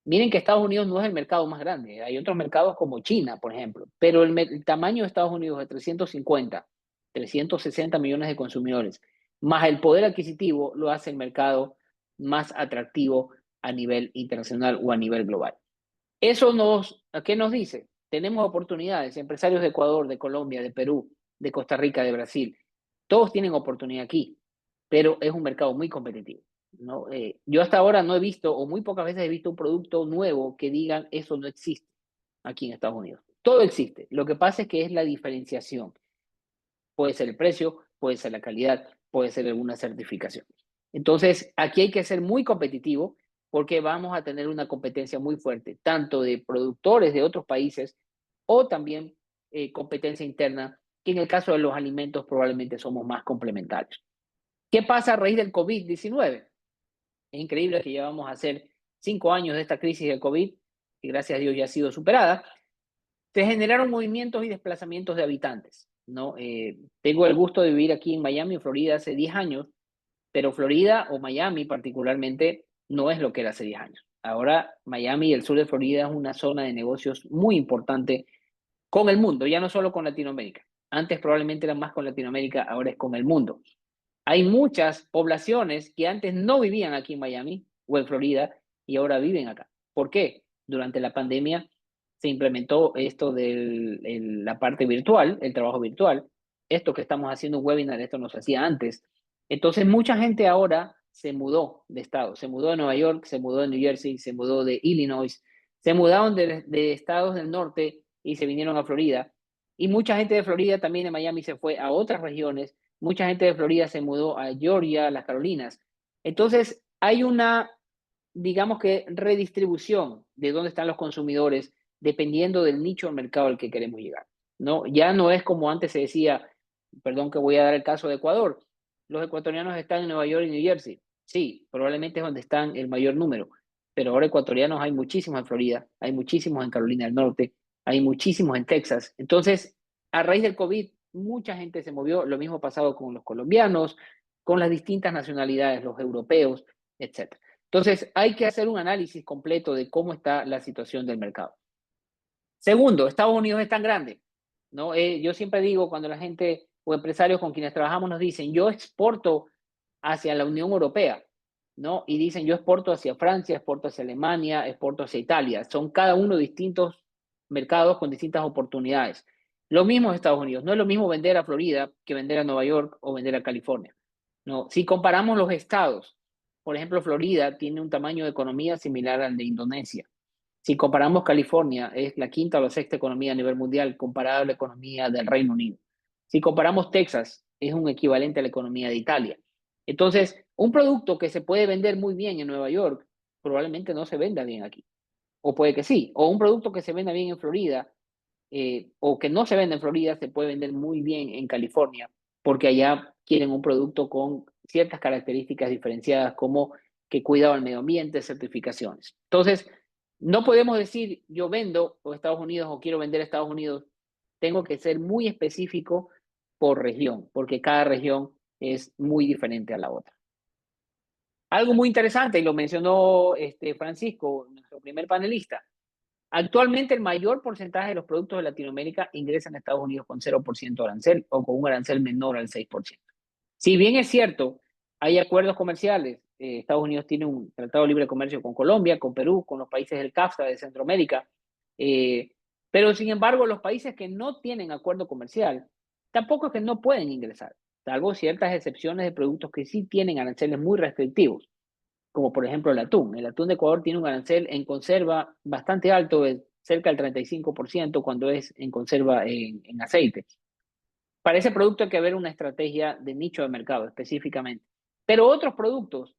Miren que Estados Unidos no es el mercado más grande. Hay otros mercados como China, por ejemplo, pero el tamaño de Estados Unidos de 350, 360 millones de consumidores, más el poder adquisitivo, lo hace el mercado más atractivo a nivel internacional o a nivel global. Eso ¿a qué nos dice? Tenemos oportunidades. Empresarios de Ecuador, de Colombia, de Perú, de Costa Rica, de Brasil, todos tienen oportunidad aquí, pero es un mercado muy competitivo, ¿no? Yo hasta ahora no he visto, o muy pocas veces he visto un producto nuevo que digan eso no existe aquí en Estados Unidos. Todo existe. Lo que pasa es que es la diferenciación. Puede ser el precio, puede ser la calidad, puede ser alguna certificación. Entonces, aquí hay que ser muy competitivo porque vamos a tener una competencia muy fuerte, tanto de productores de otros países o también competencia interna, que en el caso de los alimentos probablemente somos más complementarios. ¿Qué pasa a raíz del COVID-19? Es increíble que llevamos a hacer 5 años de esta crisis del COVID, que gracias a Dios ya ha sido superada. Se generaron movimientos y desplazamientos de habitantes, ¿no? Tengo el gusto de vivir aquí en Miami, Florida, hace 10 años, pero Florida o Miami particularmente no es lo que era hace 10 años. Ahora Miami y el sur de Florida es una zona de negocios muy importante con el mundo, ya no solo con Latinoamérica. Antes probablemente era más con Latinoamérica, ahora es con el mundo. Hay muchas poblaciones que antes no vivían aquí en Miami o en Florida y ahora viven acá. ¿Por qué? Durante la pandemia se implementó esto de la parte virtual, el trabajo virtual. Esto que estamos haciendo un webinar, esto no se hacía antes. Entonces mucha gente ahora se mudó de estado, se mudó de Nueva York, se mudó de New Jersey, se mudó de Illinois, se mudaron de estados del norte y se vinieron a Florida. Y mucha gente de Florida también de Miami se fue a otras regiones. Mucha gente de Florida se mudó a Georgia, a las Carolinas. Entonces hay una, digamos que, redistribución de dónde están los consumidores dependiendo del nicho de mercado al que queremos llegar, ¿no? Ya no es como antes se decía, perdón que voy a dar el caso de Ecuador, los ecuatorianos están en Nueva York y New Jersey. Sí, probablemente es donde están el mayor número, pero ahora ecuatorianos hay muchísimos en Florida, hay muchísimos en Carolina del Norte, hay muchísimos en Texas. Entonces, a raíz del COVID, mucha gente se movió. Lo mismo ha pasado con los colombianos, con las distintas nacionalidades, los europeos, etc. Entonces, hay que hacer un análisis completo de cómo está la situación del mercado. Segundo, Estados Unidos es tan grande, ¿no? Yo siempre digo, cuando la gente o empresarios con quienes trabajamos nos dicen, yo exporto hacia la Unión Europea, ¿no? Y dicen, yo exporto hacia Francia, exporto hacia Alemania, exporto hacia Italia. Son cada uno distintos mercados con distintas oportunidades. Lo mismo en Estados Unidos. No es lo mismo vender a Florida que vender a Nueva York o vender a California. No, si comparamos los estados, por ejemplo, Florida tiene un tamaño de economía similar al de Indonesia. Si comparamos California, es la quinta o la sexta economía a nivel mundial comparada a la economía del Reino Unido. Si comparamos Texas, es un equivalente a la economía de Italia. Entonces, un producto que se puede vender muy bien en Nueva York, probablemente no se venda bien aquí. O puede que sí. O un producto que se venda bien en Florida, o que no se vende en Florida, se puede vender muy bien en California, porque allá quieren un producto con ciertas características diferenciadas, como que cuida al medio ambiente, certificaciones. Entonces, no podemos decir yo vendo a Estados Unidos o quiero vender a Estados Unidos. Tengo que ser muy específico por región, porque cada región es muy diferente a la otra. Algo muy interesante, y lo mencionó Francisco, nuestro primer panelista. Actualmente el mayor porcentaje de los productos de Latinoamérica ingresan a Estados Unidos con 0% arancel o con un arancel menor al 6%. Si bien es cierto, hay acuerdos comerciales. Estados Unidos tiene un tratado de libre comercio con Colombia, con Perú, con los países del CAFTA de Centroamérica. Pero sin embargo, los países que no tienen acuerdo comercial, tampoco es que no pueden ingresar, salvo ciertas excepciones de productos que sí tienen aranceles muy restrictivos, como por ejemplo el atún. El atún de Ecuador tiene un arancel en conserva bastante alto, de cerca del 35% cuando es en conserva en aceite. Para ese producto hay que ver una estrategia de nicho de mercado específicamente. Pero otros productos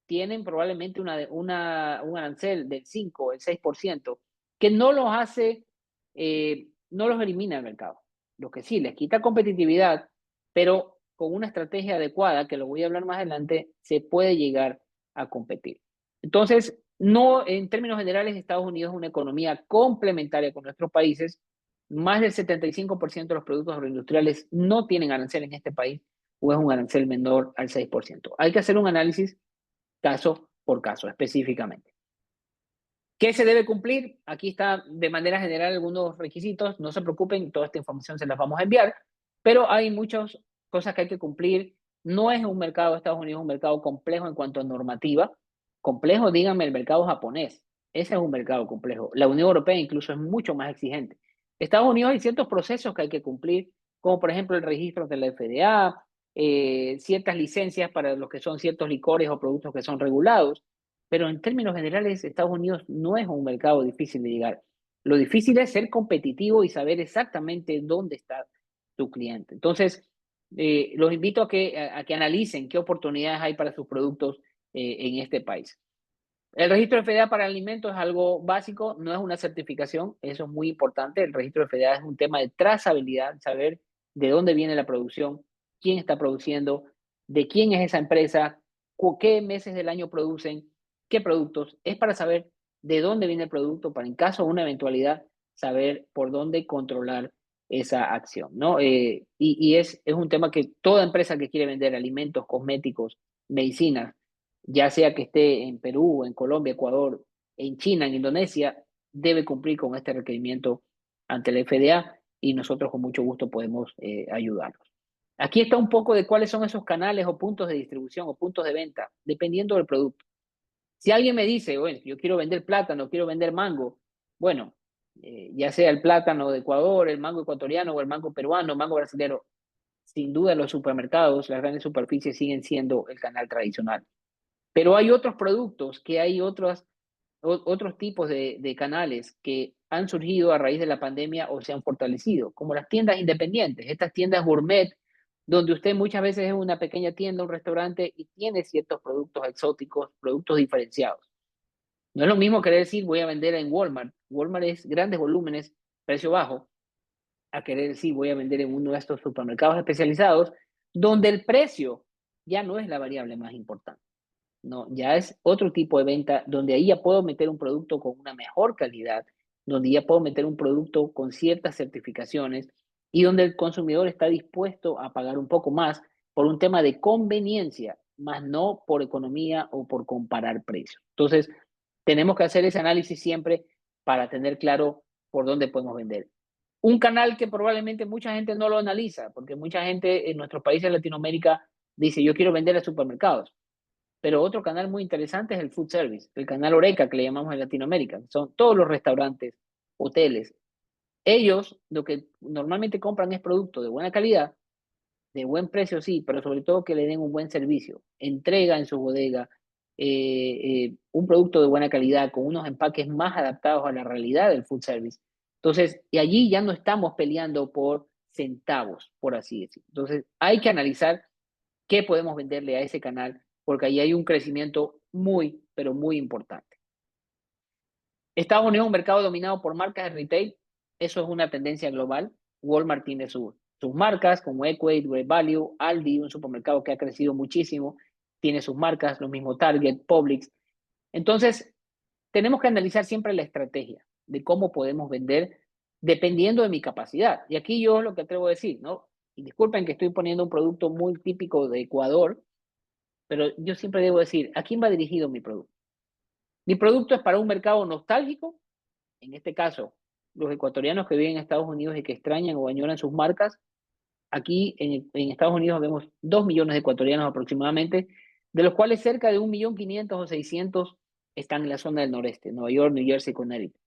tienen probablemente un arancel del 5 o el 6% que no los hace, no los elimina del mercado. Lo que sí, les quita competitividad, pero con una estrategia adecuada, que lo voy a hablar más adelante, se puede llegar a competir. Entonces, no, en términos generales, Estados Unidos es una economía complementaria con nuestros países. Más del 75% de los productos agroindustriales no tienen arancel en este país, o es un arancel menor al 6%. Hay que hacer un análisis caso por caso, específicamente. ¿Qué se debe cumplir? Aquí está de manera general algunos requisitos. No se preocupen, toda esta información se las vamos a enviar, pero hay muchas cosas que hay que cumplir. No es un mercado de Estados Unidos, un mercado complejo en cuanto a normativa. Complejo, díganme, el mercado japonés. Ese es un mercado complejo. La Unión Europea incluso es mucho más exigente. Estados Unidos hay ciertos procesos que hay que cumplir, como por ejemplo el registro de la FDA, ciertas licencias para los que son ciertos licores o productos que son regulados. Pero en términos generales, Estados Unidos no es un mercado difícil de llegar. Lo difícil es ser competitivo y saber exactamente dónde está tu cliente. Entonces, los invito a que analicen qué oportunidades hay para sus productos en este país. El registro de FDA para alimentos es algo básico, no es una certificación, eso es muy importante. El registro de FDA es un tema de trazabilidad, saber de dónde viene la producción, quién está produciendo, de quién es esa empresa, qué meses del año producen, qué productos. Es para saber de dónde viene el producto, para en caso de una eventualidad, saber por dónde controlar esa acción, ¿no? Y es un tema que toda empresa que quiere vender alimentos, cosméticos, medicinas, ya sea que esté en Perú, en Colombia, Ecuador, en China, en Indonesia, debe cumplir con este requerimiento ante la FDA y nosotros con mucho gusto podemos ayudarlos. Aquí está un poco de cuáles son esos canales o puntos de distribución o puntos de venta, dependiendo del producto. Si alguien me dice, bueno, yo quiero vender plátano, quiero vender mango, bueno, ya sea el plátano de Ecuador, el mango ecuatoriano o el mango peruano, mango brasileño, sin duda los supermercados, las grandes superficies siguen siendo el canal tradicional. Pero hay otros productos, que hay otros tipos de canales que han surgido a raíz de la pandemia o se han fortalecido, como las tiendas independientes, estas tiendas gourmet, donde usted muchas veces es una pequeña tienda, un restaurante y tiene ciertos productos exóticos, productos diferenciados. No es lo mismo querer decir voy a vender en Walmart. Walmart es grandes volúmenes, precio bajo, a querer decir voy a vender en uno de estos supermercados especializados, donde el precio ya no es la variable más importante. No, ya es otro tipo de venta donde ahí ya puedo meter un producto con una mejor calidad, donde ya puedo meter un producto con ciertas certificaciones y donde el consumidor está dispuesto a pagar un poco más por un tema de conveniencia, más no por economía o por comparar precios. Entonces, tenemos que hacer ese análisis siempre para tener claro por dónde podemos vender. Un canal que probablemente mucha gente no lo analiza, porque mucha gente en nuestros países de Latinoamérica dice, yo quiero vender a supermercados. Pero otro canal muy interesante es el food service, el canal Oreca que le llamamos en Latinoamérica. Son todos los restaurantes, hoteles Ellos lo que normalmente compran es producto de buena calidad, de buen precio, sí, pero sobre todo que le den un buen servicio, entrega en su bodega, un producto de buena calidad, con unos empaques más adaptados a la realidad del food service. Entonces, y allí ya no estamos peleando por centavos, por así decirlo. Entonces, hay que analizar qué podemos venderle a ese canal, porque ahí hay un crecimiento muy, pero muy importante. Estados Unidos es un mercado dominado por marcas de retail, eso es una tendencia global. Walmart tiene sus marcas como Equate, Great Value, Aldi, un supermercado que ha crecido muchísimo, tiene sus marcas, lo mismo Target, Publix. Entonces, tenemos que analizar siempre la estrategia de cómo podemos vender dependiendo de mi capacidad. Y aquí yo lo que atrevo a decir, ¿no? Y disculpen que estoy poniendo un producto muy típico de Ecuador, pero yo siempre debo decir, ¿a quién va dirigido mi producto? Mi producto es para un mercado nostálgico, en este caso, los ecuatorianos que viven en Estados Unidos y que extrañan o añoran sus marcas. Aquí en Estados Unidos vemos 2 millones de ecuatorianos aproximadamente, de los cuales cerca de 1.500.000 o 600 están en la zona del noreste, Nueva York, New Jersey, Connecticut.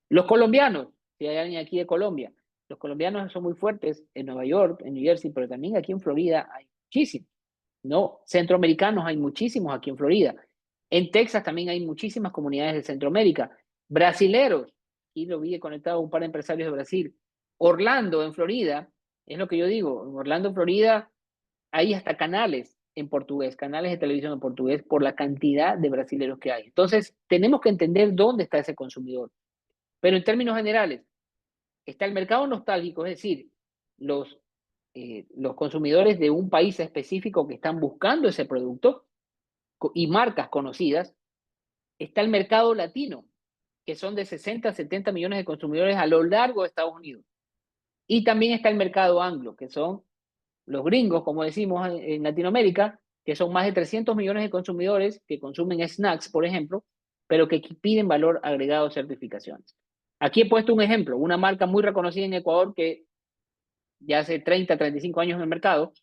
Los colombianos, si hay alguien aquí de Colombia, los colombianos son muy fuertes en Nueva York, en New Jersey, pero también aquí en Florida hay muchísimos, ¿no? Centroamericanos hay muchísimos aquí en Florida. En Texas también hay muchísimas comunidades de Centroamérica. Brasileros, aquí lo vi conectado a un par de empresarios de Brasil. Orlando, en Florida, es lo que yo digo, en Orlando, Florida, hay hasta canales en portugués, canales de televisión en portugués, por la cantidad de brasileros que hay. Entonces, tenemos que entender dónde está ese consumidor. Pero en términos generales, está el mercado nostálgico, es decir, los consumidores de un país específico que están buscando ese producto y marcas conocidas. Está el mercado latino, que son de 60 a 70 millones de consumidores a lo largo de Estados Unidos. Y también está el mercado anglo, que son los gringos, como decimos en Latinoamérica, que son más de 300 millones de consumidores que consumen snacks, por ejemplo, pero que piden valor agregado de certificaciones. Aquí he puesto un ejemplo, una marca muy reconocida en Ecuador que ya hace 30, 35 años en el mercado,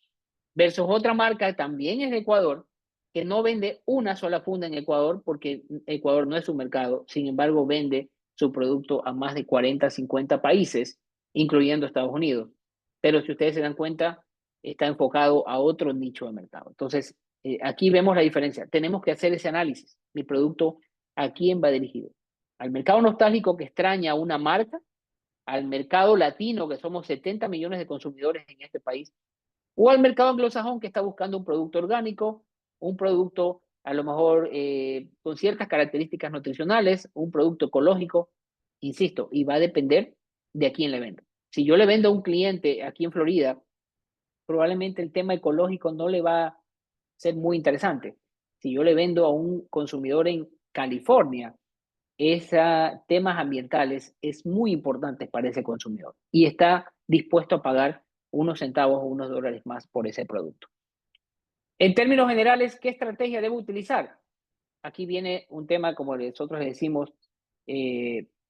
versus otra marca también es de Ecuador, que no vende una sola funda en Ecuador porque Ecuador no es su mercado, sin embargo vende su producto a más de 40, 50 países, incluyendo Estados Unidos. Pero si ustedes se dan cuenta, está enfocado a otro nicho de mercado. Entonces, aquí vemos la diferencia. Tenemos que hacer ese análisis. Mi producto, ¿a quién va dirigido? ¿Al mercado nostálgico que extraña una marca? ¿Al mercado latino, que somos 70 millones de consumidores en este país? ¿O al mercado anglosajón que está buscando un producto orgánico, un producto a lo mejor con ciertas características nutricionales, un producto ecológico? Insisto, y va a depender de a quién le vendo. Si yo le vendo a un cliente aquí en Florida, probablemente el tema ecológico no le va a ser muy interesante. Si yo le vendo a un consumidor en California, temas ambientales es muy importante para ese consumidor y está dispuesto a pagar unos centavos o unos dólares más por ese producto. En términos generales, ¿qué estrategia debo utilizar? Aquí viene un tema, como nosotros decimos,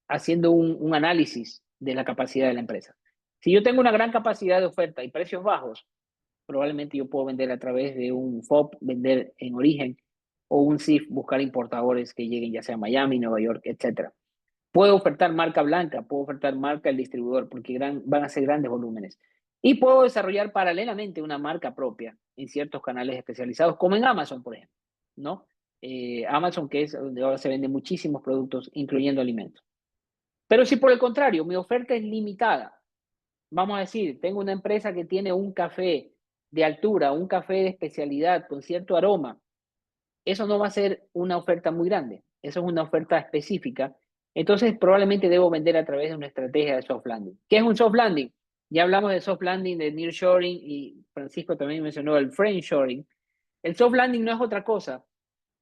haciendo un análisis de la capacidad de la empresa. Si yo tengo una gran capacidad de oferta y precios bajos, probablemente yo puedo vender a través de un FOB, vender en origen, o un CIF, buscar importadores que lleguen ya sea a Miami, Nueva York, etc. Puedo ofertar marca blanca, puedo ofertar marca al distribuidor, porque van a ser grandes volúmenes. Y puedo desarrollar paralelamente una marca propia en ciertos canales especializados, como en Amazon, por ejemplo, ¿no? Amazon, que es donde ahora se venden muchísimos productos, incluyendo alimentos. Pero si por el contrario, mi oferta es limitada, vamos a decir, tengo una empresa que tiene un café de altura, un café de especialidad con cierto aroma, eso no va a ser una oferta muy grande, eso es una oferta específica. Entonces, probablemente debo vender a través de una estrategia de soft landing. ¿Qué es un soft landing? Ya hablamos de soft landing, de nearshoring, y Francisco también mencionó el friendshoring. El soft landing no es otra cosa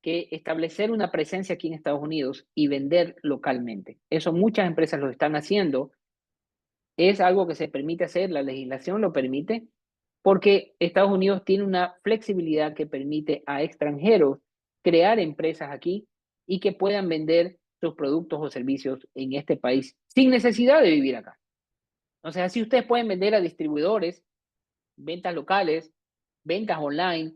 que establecer una presencia aquí en Estados Unidos y vender localmente. Eso muchas empresas lo están haciendo. Es algo que se permite hacer, la legislación lo permite, porque Estados Unidos tiene una flexibilidad que permite a extranjeros crear empresas aquí y que puedan vender sus productos o servicios en este país sin necesidad de vivir acá. Entonces, así ustedes pueden vender a distribuidores, ventas locales, ventas online,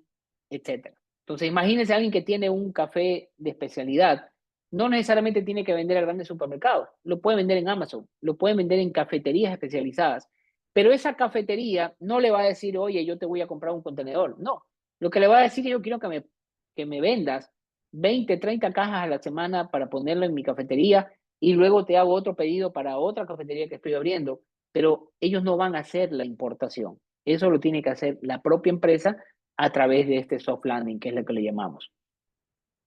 etc. Entonces, imagínense a alguien que tiene un café de especialidad no necesariamente tiene que vender a grandes supermercados, lo puede vender en Amazon, lo puede vender en cafeterías especializadas, pero esa cafetería no le va a decir, oye, yo te voy a comprar un contenedor, no, lo que le va a decir, yo quiero que me vendas 20, 30 cajas a la semana para ponerlo en mi cafetería y luego te hago otro pedido para otra cafetería que estoy abriendo, pero ellos no van a hacer la importación, eso lo tiene que hacer la propia empresa a través de este soft landing, que es lo que le llamamos.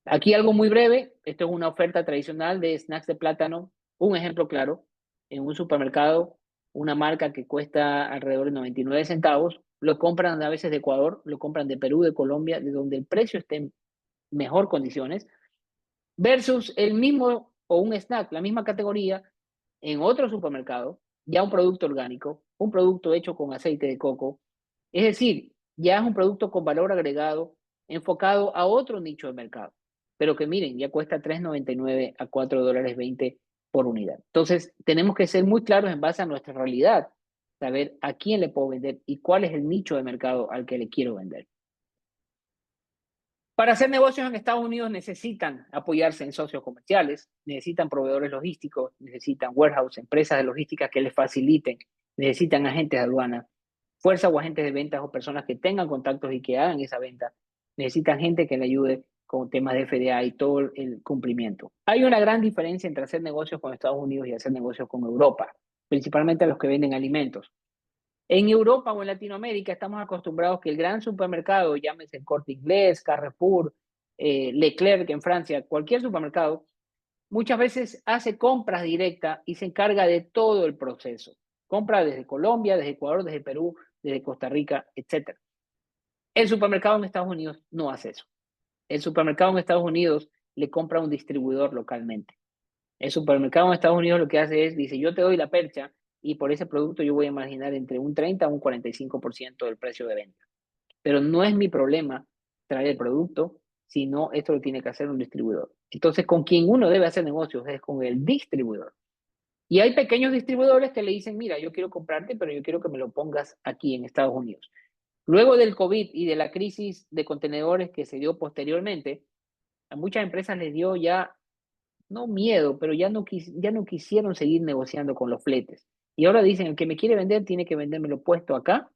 Aquí algo muy breve, esto es una oferta tradicional de snacks de plátano, un ejemplo claro, en un supermercado, una marca que cuesta alrededor de 99 centavos, lo compran a veces de Ecuador, lo compran de Perú, de Colombia, de donde el precio esté en mejor condiciones, versus el mismo o un snack, la misma categoría, en otro supermercado, ya un producto orgánico, un producto hecho con aceite de coco, es decir, ya es un producto con valor agregado enfocado a otro nicho de mercado, pero que miren, ya cuesta $3.99 a $4.20 por unidad. Entonces, tenemos que ser muy claros en base a nuestra realidad, saber a quién le puedo vender y cuál es el nicho de mercado al que le quiero vender. Para hacer negocios en Estados Unidos necesitan apoyarse en socios comerciales, necesitan proveedores logísticos, necesitan warehouse, empresas de logística que les faciliten, necesitan agentes de aduana, fuerza o agentes de ventas o personas que tengan contactos y que hagan esa venta. Necesitan gente que le ayude con temas de FDA y todo el cumplimiento. Hay una gran diferencia entre hacer negocios con Estados Unidos y hacer negocios con Europa, principalmente a los que venden alimentos. En Europa o en Latinoamérica estamos acostumbrados que el gran supermercado, llámese el Corte Inglés, Carrefour, Leclerc en Francia, cualquier supermercado, muchas veces hace compras directas y se encarga de todo el proceso. Compra desde Colombia, desde Ecuador, desde Perú, desde Costa Rica, etc. El supermercado en Estados Unidos no hace eso. El supermercado en Estados Unidos le compra a un distribuidor localmente. El supermercado en Estados Unidos lo que hace es, dice, yo te doy la percha y por ese producto yo voy a imaginar entre un 30 a un 45% del precio de venta. Pero no es mi problema traer el producto, sino esto lo tiene que hacer un distribuidor. Entonces, con quien uno debe hacer negocios es con el distribuidor. Y hay pequeños distribuidores que le dicen, mira, yo quiero comprarte, pero yo quiero que me lo pongas aquí en Estados Unidos. Luego del COVID y de la crisis de contenedores que se dio posteriormente, a muchas empresas les dio ya no miedo, pero ya no quisieron seguir negociando con los fletes. Y ahora dicen, el que me quiere vender tiene que vendérmelo puesto acá,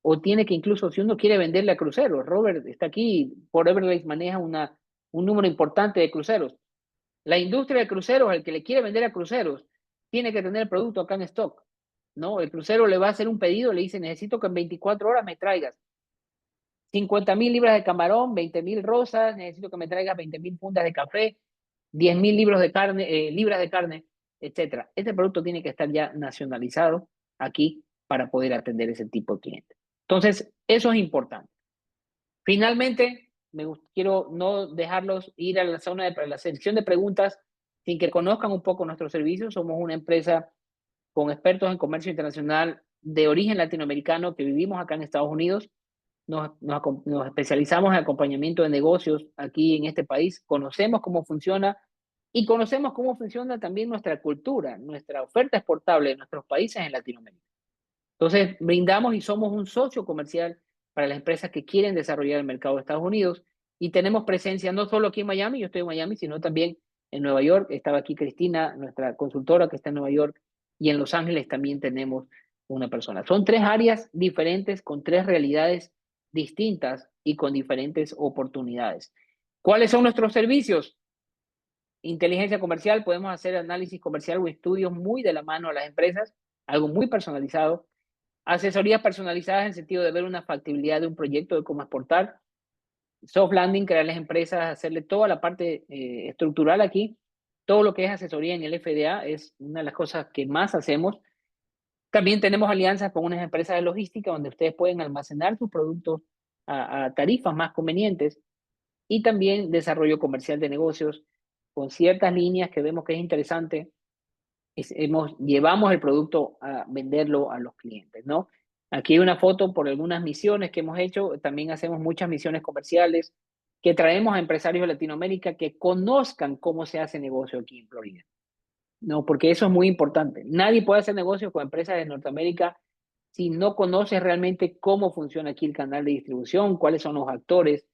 o tiene que incluso, si uno quiere venderle a cruceros, Robert está aquí, por Everglades maneja un número importante de cruceros. La industria de cruceros, el que le quiere vender a cruceros, tiene que tener el producto acá en stock, ¿no? El crucero le va a hacer un pedido, le dice, necesito que en 24 horas me traigas 50,000 libras de camarón, 20,000 rosas, necesito que me traigas 20,000 fundas de café, 10,000 libras de carne, etcétera. Este producto tiene que estar ya nacionalizado aquí para poder atender ese tipo de cliente. Entonces, eso es importante. Finalmente, quiero no dejarlos ir a la zona de la sección de preguntas sin que conozcan un poco nuestros servicios. Somos una empresa con expertos en comercio internacional de origen latinoamericano que vivimos acá en Estados Unidos. Nos especializamos en acompañamiento de negocios aquí en este país, conocemos cómo funciona y conocemos cómo funciona también nuestra cultura, nuestra oferta exportable de nuestros países en Latinoamérica. Entonces, brindamos y somos un socio comercial para las empresas que quieren desarrollar el mercado de Estados Unidos y tenemos presencia no solo aquí en Miami, yo estoy en Miami, sino también en Nueva York. Estaba aquí Cristina, nuestra consultora que está en Nueva York, y en Los Ángeles también tenemos una persona. Son 3 áreas diferentes con 3 realidades distintas y con diferentes oportunidades. ¿Cuáles son nuestros servicios? Inteligencia comercial, podemos hacer análisis comercial o estudios muy de la mano a las empresas, algo muy personalizado. Asesorías personalizadas en el sentido de ver una factibilidad de un proyecto, de cómo exportar. Soft landing, crearles empresas, hacerle toda la parte estructural aquí. Todo lo que es asesoría en el FDA es una de las cosas que más hacemos. También tenemos alianzas con unas empresas de logística donde ustedes pueden almacenar sus productos a tarifas más convenientes y también desarrollo comercial de negocios con ciertas líneas que vemos que es interesante. Llevamos el producto a venderlo a los clientes, ¿no? Aquí hay una foto por algunas misiones que hemos hecho. También hacemos muchas misiones comerciales que traemos a empresarios de Latinoamérica que conozcan cómo se hace negocio aquí en Florida. No, porque eso es muy importante. Nadie puede hacer negocio con empresas de Norteamérica si no conoce realmente cómo funciona aquí el canal de distribución, cuáles son los actores,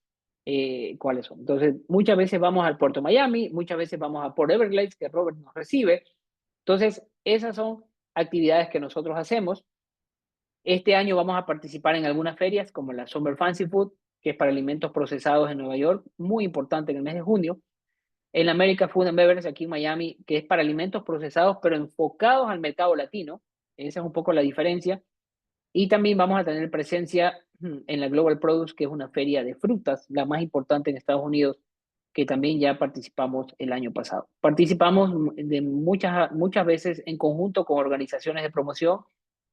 cuáles son. Entonces, muchas veces vamos al puerto Miami, muchas veces vamos a Port Everglades, que Robert nos recibe. Entonces, esas son actividades que nosotros hacemos. Este año vamos a participar en algunas ferias, como la Summer Fancy Food, que es para alimentos procesados en Nueva York, muy importante en el mes de junio. En la America Food and Beverage, aquí en Miami, que es para alimentos procesados, pero enfocados al mercado latino. Esa es un poco la diferencia. Y también vamos a tener presencia en la Global Produce, que es una feria de frutas, la más importante en Estados Unidos, que también ya participamos el año pasado. Participamos de muchas veces en conjunto con organizaciones de promoción.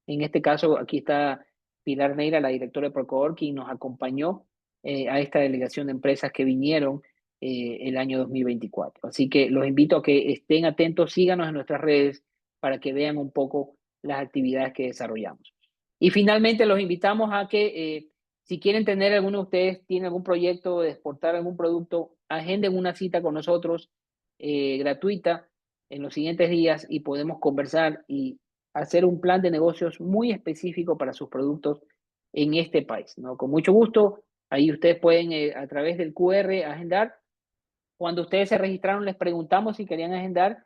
En este caso, aquí está Pilar Neira, la directora de Procoor, quien nos acompañó a esta delegación de empresas que vinieron el año 2024. Así que los invito a que estén atentos, síganos en nuestras redes para que vean un poco las actividades que desarrollamos. Y finalmente los invitamos a que si quieren tener, alguno de ustedes tiene algún proyecto de exportar algún producto, agenden una cita con nosotros gratuita en los siguientes días y podemos conversar y hacer un plan de negocios muy específico para sus productos en este país, ¿no? Con mucho gusto, ahí ustedes pueden a través del QR agendar. Cuando ustedes se registraron les preguntamos si querían agendar.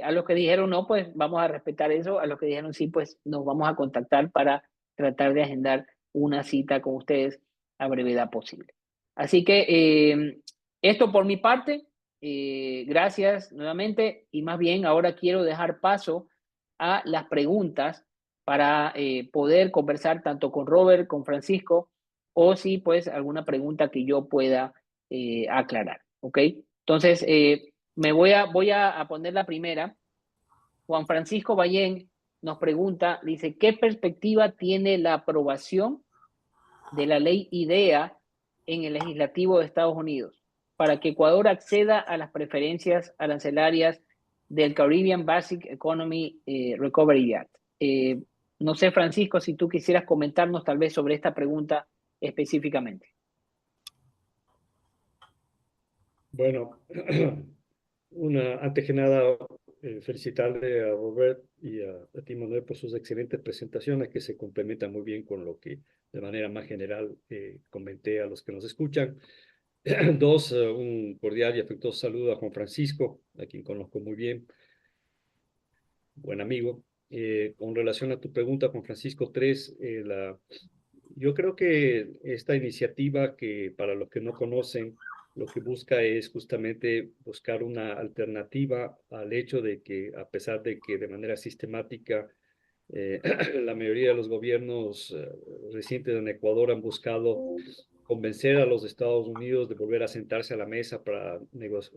A los que dijeron no, pues vamos a respetar eso. A los que dijeron sí, pues nos vamos a contactar para tratar de agendar una cita con ustedes a brevedad posible. Así que esto por mi parte. Gracias nuevamente y más bien ahora quiero dejar paso a las preguntas para poder conversar tanto con Robert, con Francisco, o si pues alguna pregunta que yo pueda aclarar, ¿ok? Entonces, voy a poner la primera. Juan Francisco Ballén nos pregunta, dice, ¿qué perspectiva tiene la aprobación de la ley IDEA en el legislativo de Estados Unidos para que Ecuador acceda a las preferencias arancelarias del Caribbean Basic Economy Recovery Act? No sé, Francisco, si tú quisieras comentarnos tal vez sobre esta pregunta específicamente. Bueno, antes que nada, felicitarle a Robert y a ti, Manuel, por sus excelentes presentaciones que se complementan muy bien con lo que de manera más general comenté a los que nos escuchan. Dos, un cordial y afectuoso saludo a Juan Francisco, a quien conozco muy bien, buen amigo. Con relación a tu pregunta, Juan Francisco, tres, yo creo que esta iniciativa que para los que no conocen, lo que busca es justamente buscar una alternativa al hecho de que a pesar de que de manera sistemática la mayoría de los gobiernos recientes en Ecuador han buscado convencer a los Estados Unidos de volver a sentarse a la mesa para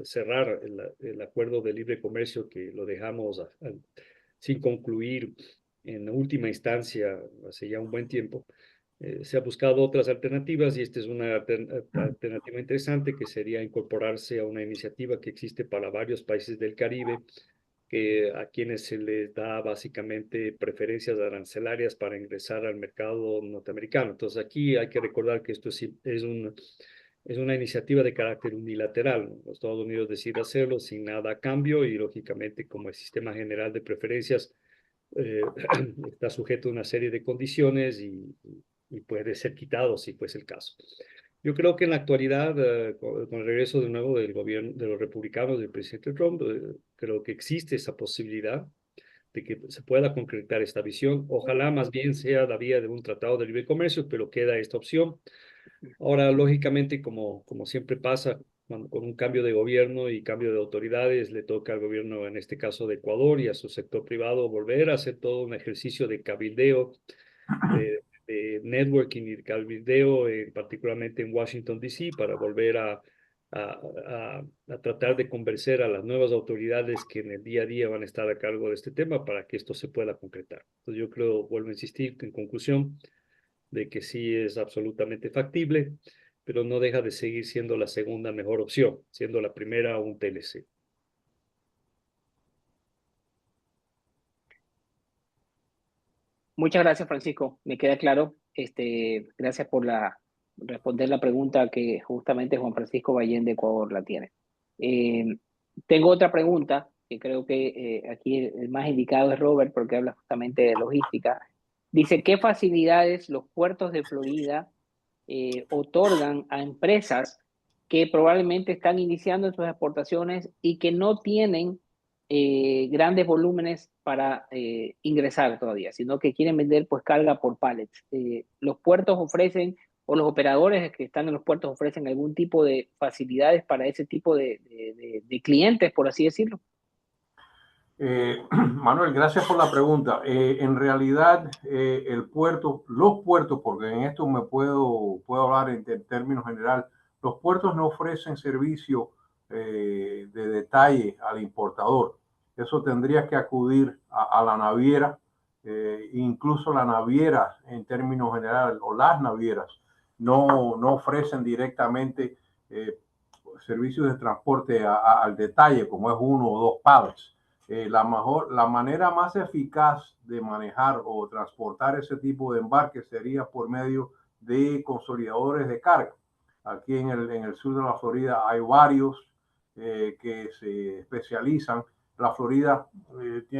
cerrar el acuerdo de libre comercio que lo dejamos sin concluir en última instancia hace ya un buen tiempo. Se ha buscado otras alternativas y esta es una alternativa interesante que sería incorporarse a una iniciativa que existe para varios países del Caribe, a quienes se les da básicamente preferencias arancelarias para ingresar al mercado norteamericano. Entonces aquí hay que recordar que esto es una iniciativa de carácter unilateral, ¿no? Los Estados Unidos deciden hacerlo sin nada a cambio y lógicamente como el sistema general de preferencias está sujeto a una serie de condiciones y puede ser quitado si fuese el caso. Yo creo que en la actualidad, con el regreso de nuevo del gobierno de los republicanos del presidente Trump, creo que existe esa posibilidad de que se pueda concretar esta visión. Ojalá más bien sea la vía de un tratado de libre comercio, pero queda esta opción. Ahora, lógicamente, como siempre pasa, con un cambio de gobierno y cambio de autoridades, le toca al gobierno, en este caso de Ecuador, y a su sector privado volver a hacer todo un ejercicio de cabildeo, de networking y de cabildeo, particularmente en Washington, D.C., para volver a tratar de convencer a las nuevas autoridades que en el día a día van a estar a cargo de este tema para que esto se pueda concretar. Entonces yo creo, vuelvo a insistir, en conclusión, de que sí es absolutamente factible, pero no deja de seguir siendo la segunda mejor opción, siendo la primera un TLC. Muchas gracias, Francisco. Me queda claro. Gracias por responder la pregunta que justamente Juan Francisco Ballén de Ecuador la tiene. Tengo otra pregunta que creo que aquí el más indicado es Robert porque habla justamente de logística. Dice, ¿qué facilidades los puertos de Florida otorgan a empresas que probablemente están iniciando sus exportaciones y que no tienen grandes volúmenes para ingresar todavía, sino que quieren vender pues carga por pallets. Los puertos ofrecen, o los operadores que están en los puertos ofrecen algún tipo de facilidades para ese tipo de clientes, por así decirlo. Manuel, gracias por la pregunta. En realidad, los puertos, porque en esto puedo hablar en términos general, los puertos no ofrecen servicio de detalle al importador. Eso tendría que acudir a la naviera, incluso la naviera en términos general, o las navieras, no ofrecen directamente servicios de transporte al detalle, como es uno o dos pallets. La manera más eficaz de manejar o transportar ese tipo de embarques sería por medio de consolidadores de carga. Aquí en el sur de la Florida hay varios que se especializan. La Florida,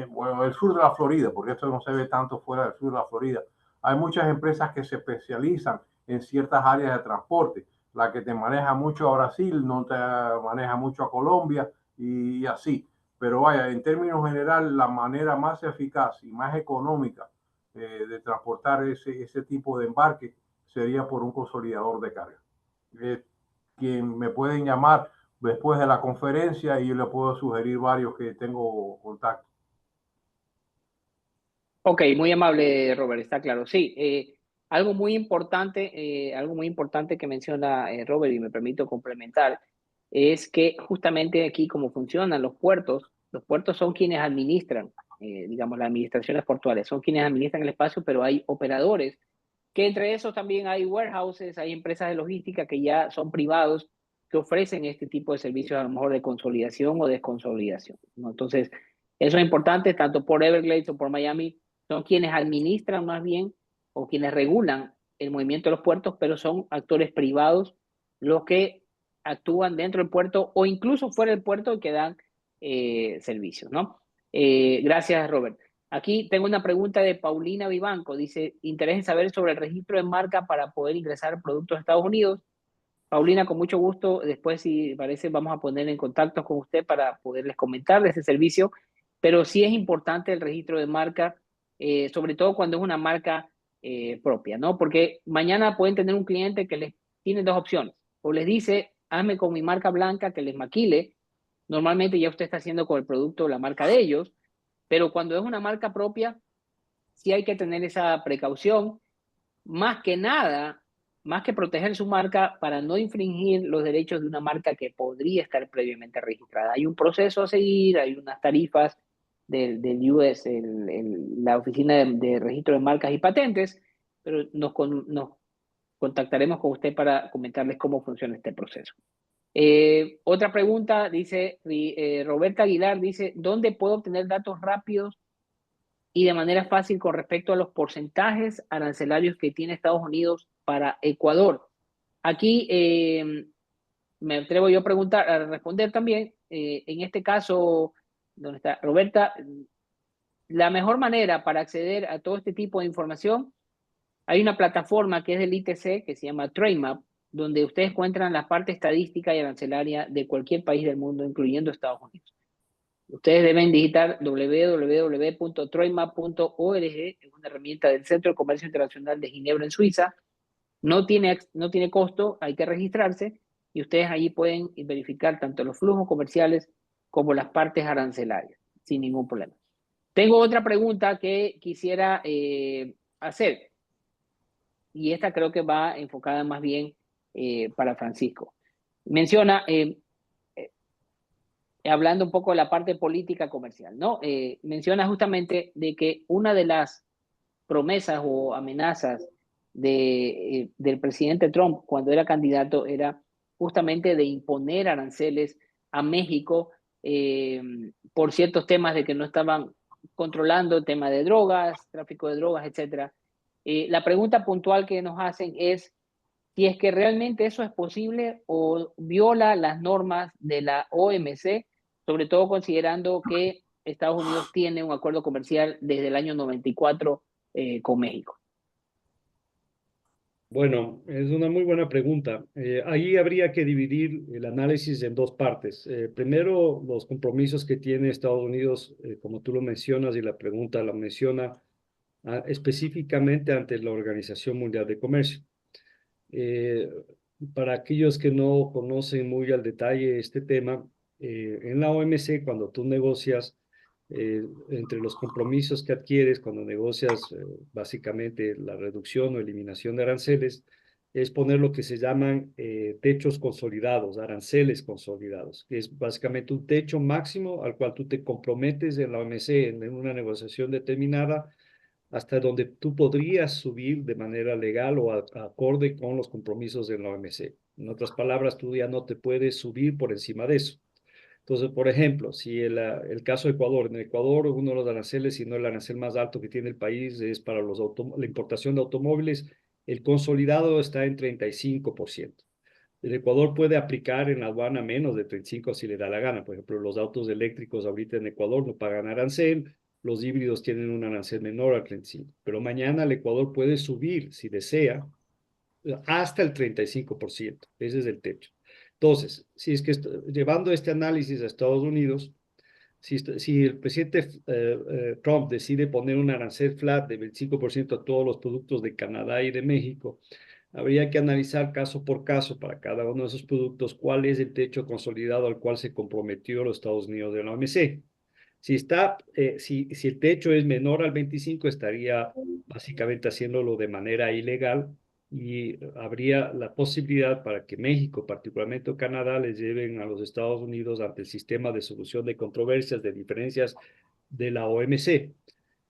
bueno, el sur de la Florida, porque esto no se ve tanto fuera del sur de la Florida, hay muchas empresas que se especializan en ciertas áreas de transporte. La que te maneja mucho a Brasil no te maneja mucho a Colombia y así. Pero vaya, en términos general, la manera más eficaz y más económica de transportar ese tipo de embarque sería por un consolidador de carga. Quien me pueden llamar después de la conferencia y yo le puedo sugerir varios que tengo contacto. Ok, muy amable, Robert, está claro. Sí, algo muy importante que menciona Robert, y me permito complementar, es que justamente aquí como funcionan los puertos son quienes administran, digamos, las administraciones portuarias, son quienes administran el espacio, pero hay operadores, que entre esos también hay warehouses, hay empresas de logística que ya son privados, que ofrecen este tipo de servicios a lo mejor de consolidación o desconsolidación, ¿no? Entonces, eso es importante tanto por Everglades o por Miami, son quienes administran más bien o quienes regulan el movimiento de los puertos, pero son actores privados los que actúan dentro del puerto o incluso fuera del puerto y que dan servicios, ¿no? Gracias, Robert. Aquí tengo una pregunta de Paulina Vivanco. Dice, interés en saber sobre el registro de marca para poder ingresar productos a Estados Unidos. Paulina, con mucho gusto, después si parece vamos a poner en contacto con usted para poderles comentar de ese servicio, pero sí es importante el registro de marca, sobre todo cuando es una marca propia, ¿no? Porque mañana pueden tener un cliente que les tiene dos opciones, o les dice, hazme con mi marca blanca que les maquile, normalmente ya usted está haciendo con el producto la marca de ellos, pero cuando es una marca propia, sí hay que tener esa precaución, más que nada, más que proteger su marca para no infringir los derechos de una marca que podría estar previamente registrada. Hay un proceso a seguir, hay unas tarifas del US, la Oficina de Registro de Marcas y Patentes, pero nos contactaremos con usted para comentarles cómo funciona este proceso. Otra pregunta, dice Roberta Aguilar, dice, ¿dónde puedo obtener datos rápidos y de manera fácil con respecto a los porcentajes arancelarios que tiene Estados Unidos para Ecuador? Aquí me atrevo yo a responder también. En este caso, donde está Roberta, la mejor manera para acceder a todo este tipo de información, hay una plataforma que es del ITC que se llama Trademap, donde ustedes encuentran la parte estadística y arancelaria de cualquier país del mundo, incluyendo Estados Unidos. Ustedes deben digitar www.troimap.org, es una herramienta del Centro de Comercio Internacional de Ginebra en Suiza. No tiene costo, hay que registrarse y ustedes allí pueden verificar tanto los flujos comerciales como las partes arancelarias, sin ningún problema. Tengo otra pregunta que quisiera hacer y esta creo que va enfocada más bien para Francisco. Menciona, hablando un poco de la parte política comercial, ¿no? Menciona justamente de que una de las promesas o amenazas del presidente Trump cuando era candidato era justamente de imponer aranceles a México por ciertos temas de que no estaban controlando el tema de drogas, tráfico de drogas, etc. La pregunta puntual que nos hacen es si es que realmente eso es posible o viola las normas de la OMC, sobre todo considerando que Estados Unidos tiene un acuerdo comercial desde el año 94 con México. Bueno, es una muy buena pregunta. Ahí habría que dividir el análisis en dos partes. Primero, los compromisos que tiene Estados Unidos, como tú lo mencionas y la pregunta la menciona, específicamente ante la Organización Mundial de Comercio. Eh, para aquellos que no conocen muy al detalle este tema, en la OMC, cuando tú negocias, entre los compromisos que adquieres cuando negocias básicamente la reducción o eliminación de aranceles, es poner lo que se llaman techos consolidados, aranceles consolidados, que es básicamente un techo máximo al cual tú te comprometes en la OMC en una negociación determinada hasta donde tú podrías subir de manera legal o acorde con los compromisos de la OMC. En otras palabras, tú ya no te puedes subir por encima de eso. Entonces, por ejemplo, si el caso de Ecuador, en Ecuador uno de los aranceles, si no el arancel más alto que tiene el país es para la importación de automóviles, el consolidado está en 35%. El Ecuador puede aplicar en la aduana menos de 35 si le da la gana. Por ejemplo, los autos eléctricos ahorita en Ecuador no pagan arancel, los híbridos tienen un arancel menor al 35, pero mañana el Ecuador puede subir, si desea, hasta el 35%. Ese es el techo. Entonces, si es que llevando este análisis a Estados Unidos, si el presidente Trump decide poner un arancel flat de 25% a todos los productos de Canadá y de México, habría que analizar caso por caso para cada uno de esos productos cuál es el techo consolidado al cual se comprometió los Estados Unidos de la OMC. Si el techo es menor al 25, estaría básicamente haciéndolo de manera ilegal y habría la posibilidad para que México, particularmente o Canadá, les lleven a los Estados Unidos ante el sistema de solución de controversias, de diferencias de la OMC,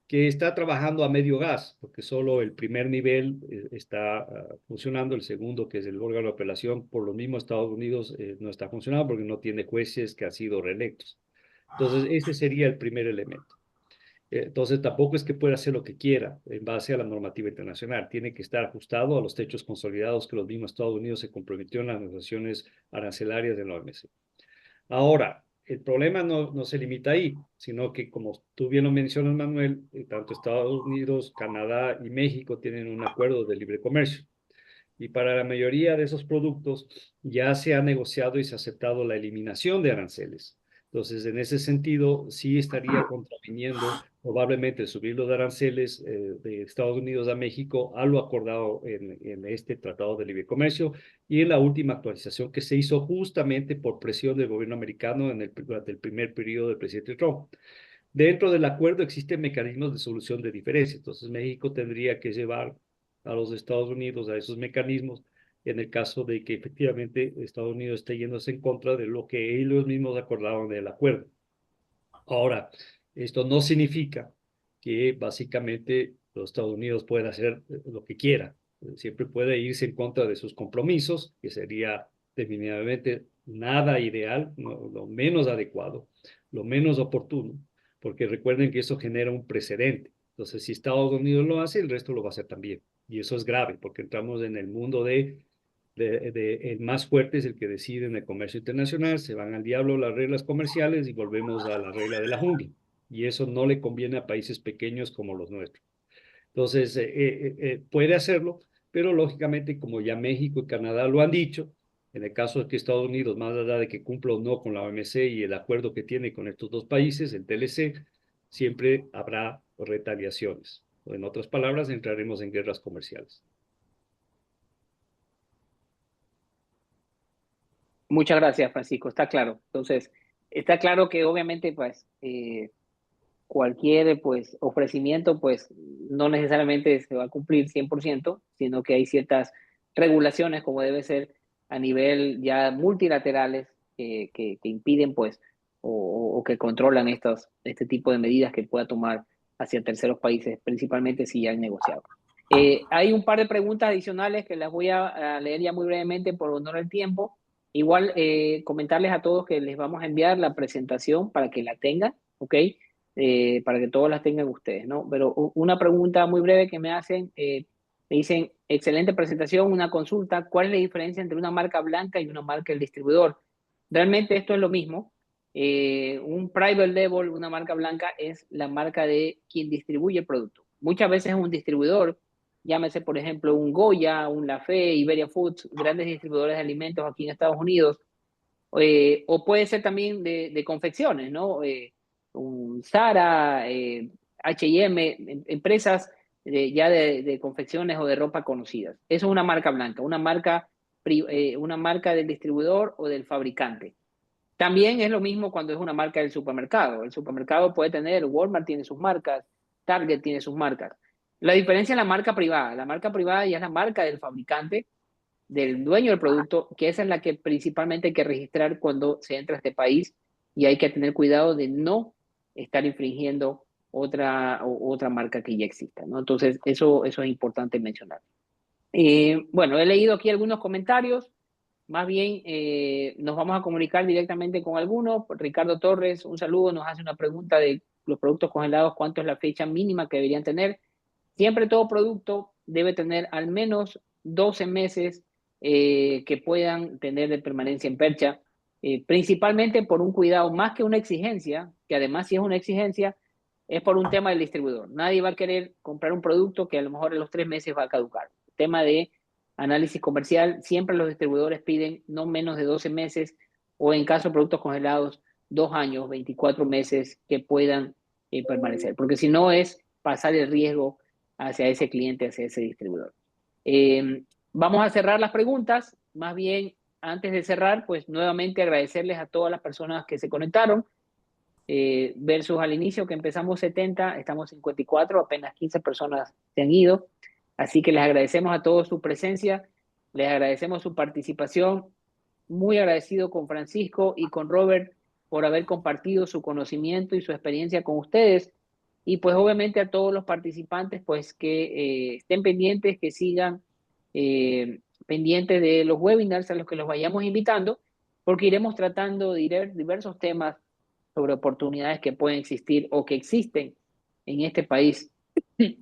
que está trabajando a medio gas, porque solo el primer nivel está funcionando, el segundo, que es el órgano de apelación, por lo mismo Estados Unidos no está funcionando porque no tiene jueces que han sido reelectos. Entonces, ese sería el primer elemento. Entonces, tampoco es que pueda hacer lo que quiera en base a la normativa internacional. Tiene que estar ajustado a los techos consolidados que los mismos Estados Unidos se comprometió en las negociaciones arancelarias de la OMC. Ahora, el problema no se limita ahí, sino que, como tú bien lo mencionas, Manuel, tanto Estados Unidos, Canadá y México tienen un acuerdo de libre comercio. Y para la mayoría de esos productos ya se ha negociado y se ha aceptado la eliminación de aranceles. Entonces, en ese sentido, sí estaría contraviniendo probablemente el subir los aranceles de Estados Unidos a México a lo acordado en este Tratado de Libre Comercio y en la última actualización que se hizo justamente por presión del gobierno americano durante el primer periodo del presidente Trump. Dentro del acuerdo existen mecanismos de solución de diferencias. Entonces, México tendría que llevar a los Estados Unidos a esos mecanismos en el caso de que efectivamente Estados Unidos esté yéndose en contra de lo que ellos mismos acordaron del acuerdo. Ahora, esto no significa que básicamente los Estados Unidos puedan hacer lo que quiera. Siempre puede irse en contra de sus compromisos, que sería definitivamente nada ideal, no, lo menos adecuado, lo menos oportuno, porque recuerden que eso genera un precedente. Entonces, si Estados Unidos lo hace, el resto lo va a hacer también. Y eso es grave, porque entramos en el mundo el más fuerte es el que decide en el comercio internacional, se van al diablo las reglas comerciales y volvemos a la regla de la jungla. Y eso no le conviene a países pequeños como los nuestros. Entonces, puede hacerlo, pero lógicamente, como ya México y Canadá lo han dicho, en el caso de que Estados Unidos, más allá de que cumpla o no con la OMC y el acuerdo que tiene con estos dos países, el TLC, siempre habrá retaliaciones. O en otras palabras, entraremos en guerras comerciales. Muchas gracias, Francisco. Está claro. Entonces, está claro que obviamente, pues, cualquier pues ofrecimiento pues no necesariamente se va a cumplir 100%, sino que hay ciertas regulaciones como debe ser a nivel ya multilaterales que impiden pues o que controlan este tipo de medidas que pueda tomar hacia terceros países, principalmente si ya han negociado. Hay un par de preguntas adicionales que las voy a leer ya muy brevemente por honor al tiempo. Igual comentarles a todos que les vamos a enviar la presentación para que la tengan, ¿ok? Para que todos las tengan ustedes, ¿no? Pero una pregunta muy breve que me hacen, me dicen, excelente presentación, una consulta, ¿cuál es la diferencia entre una marca blanca y una marca del distribuidor? Realmente esto es lo mismo. Un private label, una marca blanca, es la marca de quien distribuye el producto. Muchas veces es un distribuidor llámese por ejemplo un Goya, un Lafay, Iberia Foods, grandes distribuidores de alimentos aquí en Estados Unidos, o puede ser también de confecciones, ¿no? Un Zara, H&M, empresas ya de confecciones o de ropa conocidas. Eso es una marca blanca, una marca del distribuidor o del fabricante. También es lo mismo cuando es una marca del supermercado. El supermercado puede tener, Walmart tiene sus marcas, Target tiene sus marcas. La diferencia es la marca privada. La marca privada ya es la marca del fabricante, del dueño del producto, que esa es la que principalmente hay que registrar cuando se entra a este país, y hay que tener cuidado de no estar infringiendo otra marca que ya exista, ¿no? Entonces, eso es importante mencionar. Bueno, he leído aquí algunos comentarios. Más bien, nos vamos a comunicar directamente con algunos. Ricardo Torres, un saludo, nos hace una pregunta de los productos congelados, ¿cuánto es la fecha mínima que deberían tener? Siempre todo producto debe tener al menos 12 meses que puedan tener de permanencia en percha, principalmente por un cuidado, más que una exigencia, que además si es una exigencia, es por un tema del distribuidor. Nadie va a querer comprar un producto que a lo mejor en los 3 meses va a caducar. Tema de análisis comercial, siempre los distribuidores piden no menos de 12 meses, o en caso de productos congelados, 2 años, 24 meses que puedan permanecer, porque si no es pasar el riesgo hacia ese cliente, hacia ese distribuidor. Vamos a cerrar las preguntas. Más bien, antes de cerrar, pues nuevamente agradecerles a todas las personas que se conectaron, versus al inicio que empezamos 70, estamos 54, apenas 15 personas se han ido. Así que les agradecemos a todos su presencia, les agradecemos su participación. Muy agradecido con Francisco y con Robert por haber compartido su conocimiento y su experiencia con ustedes. Y pues obviamente a todos los participantes, pues que estén pendientes, que sigan pendientes de los webinars a los que los vayamos invitando, porque iremos tratando de diversos temas sobre oportunidades que pueden existir o que existen en este país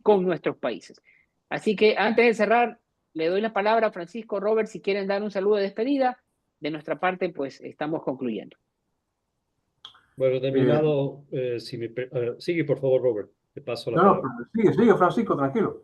con nuestros países. Así que antes de cerrar, le doy la palabra a Francisco, Robert, si quieren dar un saludo de despedida. De nuestra parte, pues estamos concluyendo. Bueno, de mi lado, sigue por favor, Robert, te paso la palabra. Sigue, Francisco, tranquilo.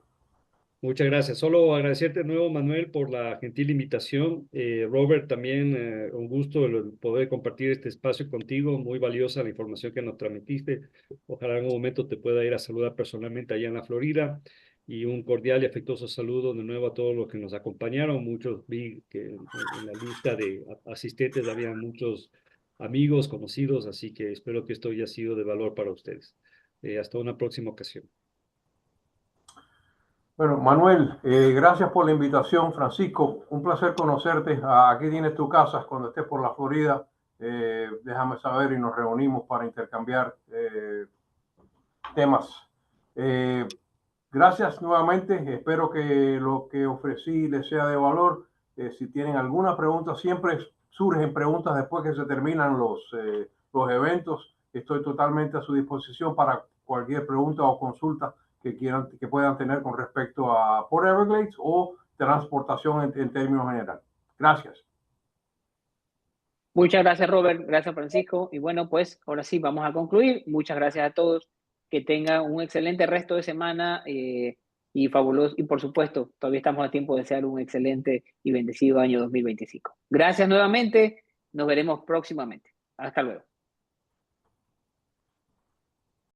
Muchas gracias. Solo agradecerte de nuevo, Manuel, por la gentil invitación. Robert, también un gusto el poder compartir este espacio contigo. Muy valiosa la información que nos transmitiste. Ojalá en algún momento te pueda ir a saludar personalmente allá en la Florida. Y un cordial y afectuoso saludo de nuevo a todos los que nos acompañaron. Muchos vi que en la lista de asistentes había muchos amigos, conocidos, así que espero que esto haya sido de valor para ustedes. Hasta una próxima ocasión. Bueno, Manuel, gracias por la invitación. Francisco, un placer conocerte. Aquí tienes tu casa cuando estés por la Florida. Déjame saber y nos reunimos para intercambiar temas. Gracias nuevamente. Espero que lo que ofrecí les sea de valor. Si tienen alguna pregunta, siempre surgen preguntas después que se terminan los eventos. Estoy totalmente a su disposición para cualquier pregunta o consulta que puedan tener con respecto a Port Everglades o transportación en términos generales. Gracias. Muchas gracias, Robert. Gracias, Francisco. Y bueno, pues ahora sí vamos a concluir. Muchas gracias a todos. Que tengan un excelente resto de semana y fabuloso. Y por supuesto, todavía estamos a tiempo de desear un excelente y bendecido año 2025. Gracias nuevamente. Nos veremos próximamente. Hasta luego.